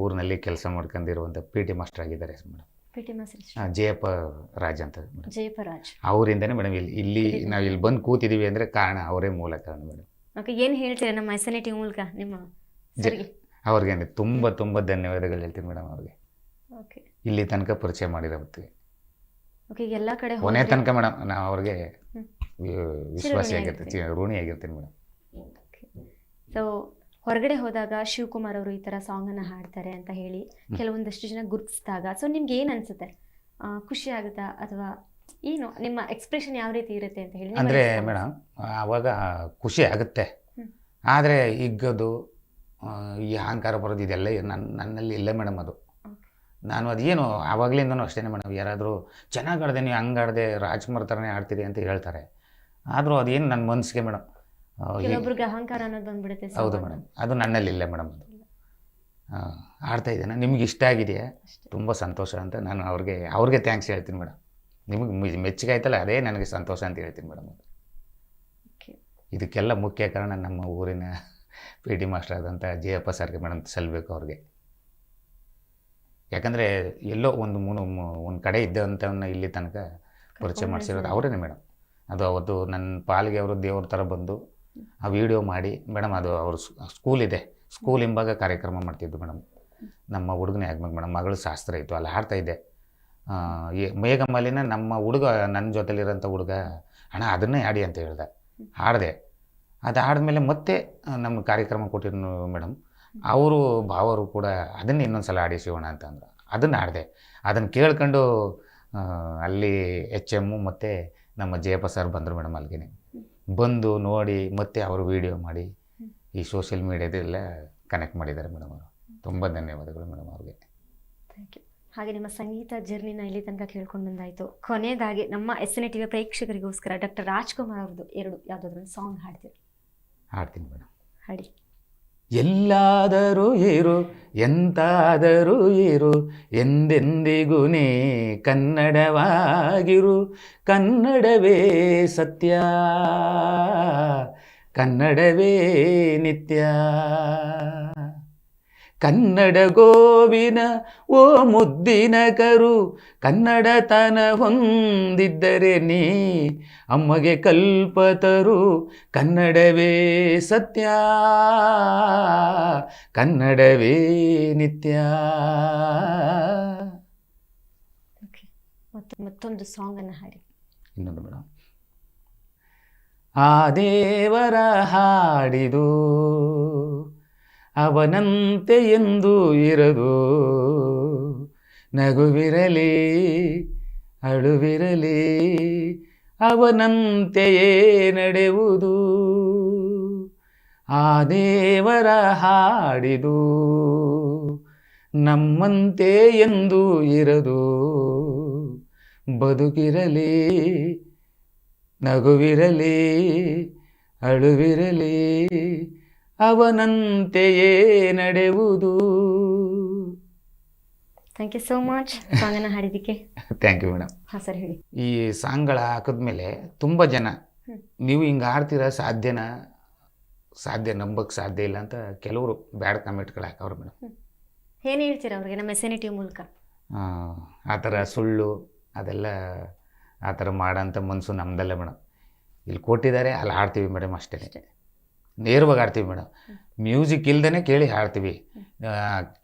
ಊರಿನಲ್ಲಿ ಕೆಲಸ ಮಾಡ್ಕೊಂಡಿರುವಂಥ ಪಿ ಟಿ ಮಾಸ್ಟರ್ ಆಗಿದ್ದಾರೆ madam. PT. Master Jayappa Raj ಅಂತ ಮೇಡಮ್. ಜಯಪರಾಜ್. ಅವರಿಂದನೇ ಮೇಡಮ್ ಇಲ್ಲಿ ನಾವು ಇಲ್ಲಿ ಬಂದು ಕೂತಿದ್ದೀವಿ ಅಂದರೆ ಕಾರಣ ಅವರೇ ಮೂಲ ಕಾರಣ ಮೇಡಮ್. ಓಕೆ, ಏನು ಹೇಳ್ತೀರಾ ನಮ್ಮ SNT ಮೂಲಕ ನಿಮ್ಮ ಸರಿಗೆ? ಅವ್ರಿಗೆ ತುಂಬ ತುಂಬ ಧನ್ಯವಾದಗಳು ಹೇಳ್ತೀನಿ ಮೇಡಮ್ ಅವ್ರಿಗೆ, ಓಕೆ ಇಲ್ಲಿ ತನಕ ಪರಿಚಯ ಮಾಡಿರೋತ್ತಿಗೆ. ಓಕೆ, ಎಲ್ಲ ಕಡೆ ಕೊನೆ ತನಕ ಮೇಡಮ್ ನಾವು ಅವ್ರಿಗೆ ಹ್ಮ್. ವಿಶ್ವಾಸಿ ಆಗಿರ್ತೀನಿ, ಋಣಿ ಆಗಿರ್ತೀನಿ ಮೇಡಮ್. ಸೊ ಹೊರಗಡೆ ಹೋದಾಗ ಶಿವಕುಮಾರ್ ಅವರು ಈ ಥರ ಸಾಂಗನ್ನು ಹಾಡ್ತಾರೆ ಅಂತ ಹೇಳಿ ಕೆಲವೊಂದಷ್ಟು ಜನ ಗುರುತಿಸಿದಾಗ ಸೊ ನಿಮ್ಗೆ ಏನು ಅನಿಸುತ್ತೆ? ಖುಷಿ ಆಗುತ್ತಾ ಅಥವಾ ಏನು ನಿಮ್ಮ ಎಕ್ಸ್ಪ್ರೆಷನ್ ಯಾವ ರೀತಿ ಇರುತ್ತೆ ಅಂತ ಹೇಳಿ? ಅಂದರೆ ಮೇಡಮ್ ಆವಾಗ ಖುಷಿ ಆಗುತ್ತೆ, ಹ್ಮ್. ಆದರೆ ಹಿಗ್ಗೋದು ಈ ಅಹಂಕಾರ ಬರೋದು ಇದೆಲ್ಲ ನನ್ನಲ್ಲಿ ಇಲ್ಲ ಮೇಡಮ್. ಅದು ನಾನು ಅದೇನು ಆವಾಗಲಿಂದನೂ ಅಷ್ಟೇ ಮೇಡಮ್. ಯಾರಾದರೂ ಚೆನ್ನಾಗಿ ಆಡಿದೆ, ನೀವು ಹಂಗೆ ಆಡಿದೆ, ರಾಜ್ಕುಮಾರ್ ಥರನೇ ಆಡ್ತೀರಿ ಅಂತ ಹೇಳ್ತಾರೆ. ಆದರೂ ಅದೇನು ನನ್ನ ಮನಸ್ಸಿಗೆ ಮೇಡಮ್, ಕೆಲವೊಬ್ರಿಗೆ ಅಹಂಕಾರ ಅನ್ನೋದು ಬಂದ್ಬಿಡುತ್ತೆ. ಹೌದು ಮೇಡಮ್, ಅದು ನನ್ನಲ್ಲಿ ಇಲ್ಲ ಮೇಡಮ್. ಅದು ಆಡ್ತಾ ಇದ್ದೇನೆ, ನಿಮ್ಗೆ ಇಷ್ಟ ಆಗಿದೆಯಾ, ತುಂಬ ಸಂತೋಷ ಅಂತ ನಾನು ಅವ್ರಿಗೆ ಥ್ಯಾಂಕ್ಸ್ ಹೇಳ್ತೀನಿ ಮೇಡಮ್. ನಿಮಗೆ ಮೆಚ್ಚುಗೆ ಆಯ್ತಲ್ಲ, ಅದೇ ನನಗೆ ಸಂತೋಷ ಅಂತ ಹೇಳ್ತೀನಿ ಮೇಡಮ್. ಇದಕ್ಕೆಲ್ಲ ಮುಖ್ಯ ಕಾರಣ ನಮ್ಮ ಊರಿನ ಪಿ ಟಿ ಮಾಸ್ಟರ್ ಆದಂಥ ಜಯಪ್ಪ ಸರ್ಗೆ ಮೇಡಮ್ ಸಲ್ಲಬೇಕು ಅವ್ರಿಗೆ. ಯಾಕಂದರೆ ಎಲ್ಲೋ ಒಂದು ಕಡೆ ಇದ್ದಂಥವನ್ನ ಇಲ್ಲಿ ತನಕ ಪರಿಚಯ ಮಾಡಿಸಿರೋದು ಅವರೇ ಮೇಡಮ್. ಅದು ಅವತ್ತು ನನ್ನ ಪಾಲಿಗೆ ಅವರು ದೇವ್ರ ಥರ ಬಂದು ಆ ವಿಡಿಯೋ ಮಾಡಿ ಮೇಡಮ್, ಅದು ಅವರು ಸ್ಕೂಲ್ ಇದೆ, ಸ್ಕೂಲ್ ಹಿಂಭಾಗ ಕಾರ್ಯಕ್ರಮ ಮಾಡ್ತಿದ್ದು ಮೇಡಮ್. ನಮ್ಮ ಹುಡುಗನೇ ಆಗ್ಬೇಕು ಮೇಡಮ್, ಮಗಳು ಶಾಸ್ತ್ರ ಇತ್ತು, ಅಲ್ಲಿ ಹಾಡ್ತಾಯಿದ್ದೆ. ಮೇಘಮಾಲಿನ ನಮ್ಮ ಹುಡುಗ, ನನ್ನ ಜೊತೆಲಿರೋಂಥ ಹುಡುಗ, ಅಣ್ಣ ಅದನ್ನೇ ಆಡಿ ಅಂತ ಹೇಳ್ದೆ. ಹಾಡಿದೆ. ಅದು ಆದಮೇಲೆ ಮತ್ತೆ ನಮ್ಮ ಕಾರ್ಯಕ್ರಮ ಕೊಟ್ಟಿರು ಮೇಡಮ್. ಅವರು ಭಾವರು ಕೂಡ ಅದನ್ನೇ ಇನ್ನೊಂದು ಸಲ ಆಡಿ ಶಿವಣ್ಣ ಅಂತ ಅಂದರು. ಅದನ್ನು ಆಡಿದೆ. ಅದನ್ನು ಕೇಳ್ಕೊಂಡು ಅಲ್ಲಿ HM ಮತ್ತು ನಮ್ಮ ಜಯಪ್ಪ ಸರ್ ಬಂದರು ಮೇಡಮ್. ಅಲ್ಲಿಗೆ ಬಂದು ನೋಡಿ ಮತ್ತೆ ಅವರು ವಿಡಿಯೋ ಮಾಡಿ ಈ ಸೋಷಿಯಲ್ ಮೀಡಿಯಾದೆಲ್ಲ ಕನೆಕ್ಟ್ ಮಾಡಿದ್ದಾರೆ ಮೇಡಮ್. ಅವರು ತುಂಬ ಧನ್ಯವಾದಗಳು ಮೇಡಮ್ ಅವ್ರಿಗೆ. Thank you. ಹಾಗೆ ನಿಮ್ಮ ಸಂಗೀತ ಜರ್ನಿನ ಇಲ್ಲಿ ತನಕ ಕೇಳ್ಕೊಂಡು ಬಂದಾಯಿತು. ಕೊನೆಯದಾಗಿ ನಮ್ಮ SNT ಪ್ರೇಕ್ಷಕರಿಗೋಸ್ಕರ ಡಾಕ್ಟರ್ ರಾಜ್ಕುಮಾರ್ ಅವ್ರದ್ದು ಯಾವುದಾದ್ರೂ ಒಂದು ಸಾಂಗ್ ಹಾಡ್ತೀರಿ? ಹಾಡ್ತೀನಿ ಮೇಡಮ್. ಹಾಡಿ. ಎಲ್ಲಾದರೂ ಇರು, ಎಂತಾದರೂ ಇರು, ಎಂದೆಂದಿಗೂ ನೀ ಕನ್ನಡವಾಗಿರು, ಕನ್ನಡವೇ ಸತ್ಯ, ಕನ್ನಡವೇ ನಿತ್ಯ. ಕನ್ನಡ ಗೋವಿನ ಓ ಮುದ್ದಿನ ಕರು, ಕನ್ನಡತನ ಹೊಂದಿದ್ದರೆ ನೀ ಅಮ್ಮಗೆ ಕಲ್ಪತರು, ಕನ್ನಡವೇ ಸತ್ಯ, ಕನ್ನಡವೇ ನಿತ್ಯ. ಮತ್ತೊಂದು ಸಾಂಗನ್ನು ಹಾಡಿ. ಇನ್ನೊಂದು ಮೇಡಮ್. ಆ ದೇವರ ಹಾಡಿದು ಅವನಂತೆ ಎಂದು ಇರದು, ನಗುವಿರಲಿ ಅಳುವಿರಲಿ ಅವನಂತೆಯೇ ನಡೆಯುವುದು. ಆ ದೇವರ ಹಾಡಿದು ನಮ್ಮಂತೆ ಎಂದು ಇರದು, ಬದುಕಿರಲಿ ನಗುವಿರಲಿ ಅಳುವಿರಲಿ ಅವನಂತೆಯೇ ನಡೆಯುವುದು. ಥ್ಯಾಂಕ್ ಯು ಸೋ ಮಚ್ ಸಾಂಗನ್ನು ಹಾಡಿದ್ದಕ್ಕೆ. Thank you madam. ಹಾಂ ಸರ್, ಹೇಳಿ. ಈ ಸಾಂಗ್ಗಳ ಹಾಕಿದ್ಮೇಲೆ ತುಂಬ ಜನ ನೀವು ಹಿಂಗೆ ಆಡ್ತೀರಾ, ಸಾಧ್ಯ ನಂಬಕ್ಕೆ ಸಾಧ್ಯ ಇಲ್ಲ ಅಂತ ಕೆಲವರು ಬ್ಯಾಡ್ ಕಾಮೆಂಟ್ಗಳು ಹಾಕವ್ರು ಮೇಡಮ್. ಏನು ಹೇಳ್ತೀರಾ ಅವ್ರಿಗೆ ನಮ್ಮ SNT ಮೂಲಕ? ಆ ಥರ ಸುಳ್ಳು ಅದೆಲ್ಲ ಆ ಥರ ಮಾಡೋಂಥ ಮನಸ್ಸು ನಮ್ಮದಲ್ಲ ಮೇಡಮ್. ಇಲ್ಲಿ ಕೊಟ್ಟಿದ್ದಾರೆ, ಅಲ್ಲಿ ಹಾಡ್ತೀವಿ ಮೇಡಮ್, ಅಷ್ಟೇ. ನೇರವಾಗಿ ಆಡ್ತೀವಿ ಮೇಡಮ್. ಮ್ಯೂಸಿಕ್ ಇಲ್ದೇ ಕೇಳಿ ಹಾಡ್ತೀವಿ.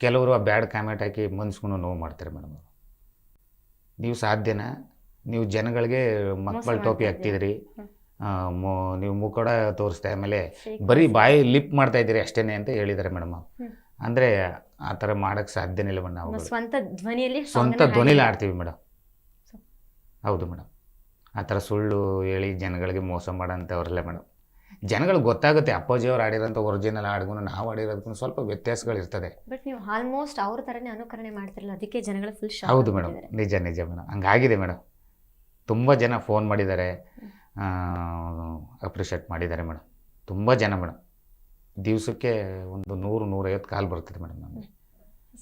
ಕೆಲವರು ಆ ಬ್ಯಾಡ್ ಕಾಮೆಂಟ್ ಹಾಕಿ ಮನ್ಸ್ಗೂ ನೋವು ಮಾಡ್ತಾರೆ ಮೇಡಮ್. ನೀವು ಸಾಧ್ಯನಾ? ನೀವು ಜನಗಳಿಗೆ ಮಕ್ಕಳ ಟೋಪಿ ಹಾಕ್ತಿದ್ರಿ, ನೀವು ಮುಖ ತೋರಿಸ್ತಾ, ಆಮೇಲೆ ಬರೀ ಬಾಯಿ ಲಿಪ್ ಮಾಡ್ತಾ ಇದ್ದೀರಿ ಅಷ್ಟೇ ಅಂತ ಹೇಳಿದ್ದಾರೆ ಮೇಡಮ್. ಅಂದರೆ ಆ ಥರ ಮಾಡೋಕ್ಕೆ ಸಾಧ್ಯನೇ ಇಲ್ಲ ಮೇಡಮ್. ನಾವು ಸ್ವಂತ ಧ್ವನಿಲಿ ಆಡ್ತೀವಿ ಮೇಡಮ್. ಹೌದು ಮೇಡಮ್. ಆ ಥರ ಸುಳ್ಳು ಹೇಳಿ ಜನಗಳಿಗೆ ಮೋಸ ಮಾಡೋಂಥವ್ರಲ್ಲ ಮೇಡಮ್. ಜನಗಳಿಗೆ ಗೊತ್ತಾಗುತ್ತೆ ಅಪ್ಪಾಜಿಯವ್ರು ಆಡಿರೋಂಥ ಒರಿಜಿನಲ್ ಹಾಡ್ಗೂ ನಾವು ಆಡಿರೋದಕ್ಕೂ ಸ್ವಲ್ಪ ವ್ಯತ್ಯಾಸಗಳಿರ್ತದೆ. ಬಟ್ ನೀವು ಆಲ್ಮೋಸ್ಟ್ ಅವ್ರ ಥರನೇ ಅನುಕರಣೆ ಮಾಡ್ತಿರಲ್ಲ, ಅದಕ್ಕೆ ಜನಗಳು ಫುಲ್ ಶಾಕ್. ಹೌದು ಮೇಡಮ್, ನಿಜ ಮೇಡಮ್, ಹಂಗಾಗಿದೆ ಮೇಡಮ್. ತುಂಬ ಜನ ಫೋನ್ ಮಾಡಿದ್ದಾರೆ, ಅಪ್ರಿಷಿಯೇಟ್ ಮಾಡಿದ್ದಾರೆ ಮೇಡಮ್. ತುಂಬ ಜನ ಮೇಡಮ್. ದಿವಸಕ್ಕೆ ಒಂದು 100-150 ಕಾಲ್ ಬರ್ತದೆ ಮೇಡಮ್ ನಮಗೆ.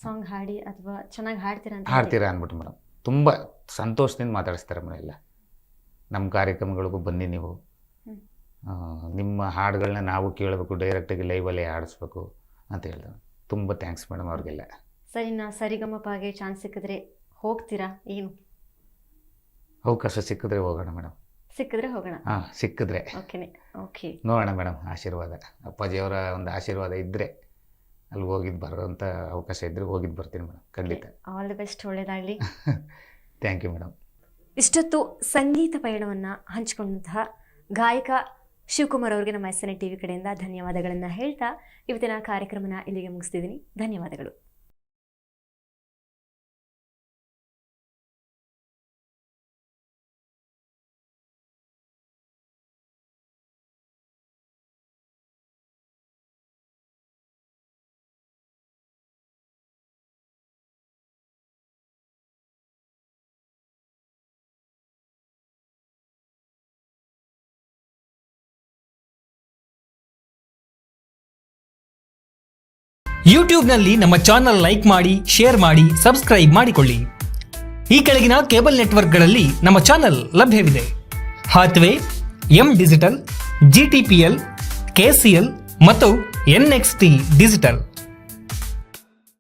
ಸಾಂಗ್ ಹಾಡಿ ಅಥವಾ ಚೆನ್ನಾಗಿ ಹಾಡ್ತೀರಾ ಅಂತ ಹಾಡ್ತೀರಾ ಅಂದ್ಬಿಟ್ಟು ಮೇಡಮ್ ತುಂಬ ಸಂತೋಷದಿಂದ ಮಾತಾಡಿಸ್ತಾರೆ ಮೇಡಮ್ ಎಲ್ಲ. ನಮ್ಮ ಕಾರ್ಯಕ್ರಮಗಳಿಗೂ ಬನ್ನಿ ನೀವು, ನಿಮ್ಮ ಹಾಡುಗಳನ್ನ ನಾವು ಕೇಳಬೇಕು, ಡೈರೆಕ್ಟಾಗಿ ಲೈವಲ್ಲೇ ಹಾಡಿಸ್ಬೇಕು ಅಂತ ಹೇಳಿದ್ರು. ತುಂಬ ಥ್ಯಾಂಕ್ಸ್ ಮೇಡಮ್ ಅವ್ರಿಗೆಲ್ಲ. ಸರ್, ಇನ್ನು ಸರಿಗಮಪಗೆ ಚಾನ್ಸ್ ಸಿಕ್ಕಿದ್ರೆ ಹೋಗ್ತೀರಾ? ಏನು ಅವಕಾಶ ಸಿಕ್ಕಿದ್ರೆ ಹೋಗೋಣ ಮೇಡಮ್. ಸಿಕ್ಕಿದ್ರೆ ಹೋಗೋಣ. ಹಾಂ, ಸಿಕ್ಕಿದ್ರೆ ಓಕೆ ನೋಡೋಣ ಮೇಡಮ್. ಆಶೀರ್ವಾದ, ಅಪ್ಪಾಜಿಯವರ ಒಂದು ಆಶೀರ್ವಾದ ಇದ್ದರೆ ಅಲ್ಲಿ ಹೋಗಿದ್ದು ಬರೋಂಥ ಅವಕಾಶ ಇದ್ದರೆ ಹೋಗಿದ್ದು ಬರ್ತೀನಿ ಮೇಡಮ್, ಖಂಡಿತ. ಆಲ್ ದಿ ಬೆಸ್ಟ್, ಒಳ್ಳೆಯದಾಗಲಿ. Thank you madam. ಇಷ್ಟೊತ್ತು ಸಂಗೀತ ಪಯಣವನ್ನು ಹಂಚಿಕೊಂಡಂತಹ ಗಾಯಕ ಶಿವಕುಮಾರ್ ಅವರಿಗೆ ನಮ್ಮ SNA TV ಕಡೆಯಿಂದ ಧನ್ಯವಾದಗಳನ್ನು ಹೇಳ್ತಾ ಇವತ್ತಿನ ಕಾರ್ಯಕ್ರಮನ ಇಲ್ಲಿಗೆ ಮುಗಿಸ್ತಿದ್ದೀನಿ. ಧನ್ಯವಾದಗಳು. ಯೂಟ್ಯೂಬ್ನಲ್ಲಿ ನಮ್ಮ ಚಾನಲ್ ಲೈಕ್ ಮಾಡಿ, ಶೇರ್ ಮಾಡಿ, ಸಬ್ಸ್ಕ್ರೈಬ್ ಮಾಡಿಕೊಳ್ಳಿ. ಈ ಕೆಳಗಿನ ಕೇಬಲ್ ನೆಟ್ವರ್ಕ್ಗಳಲ್ಲಿ ನಮ್ಮ ಚಾನಲ್ ಲಭ್ಯವಿದೆ: ಹಾತ್ವೇ, ಎಂ ಡಿಜಿಟಲ್, GTPL, KCL ಮತ್ತು NXT ಡಿಜಿಟಲ್.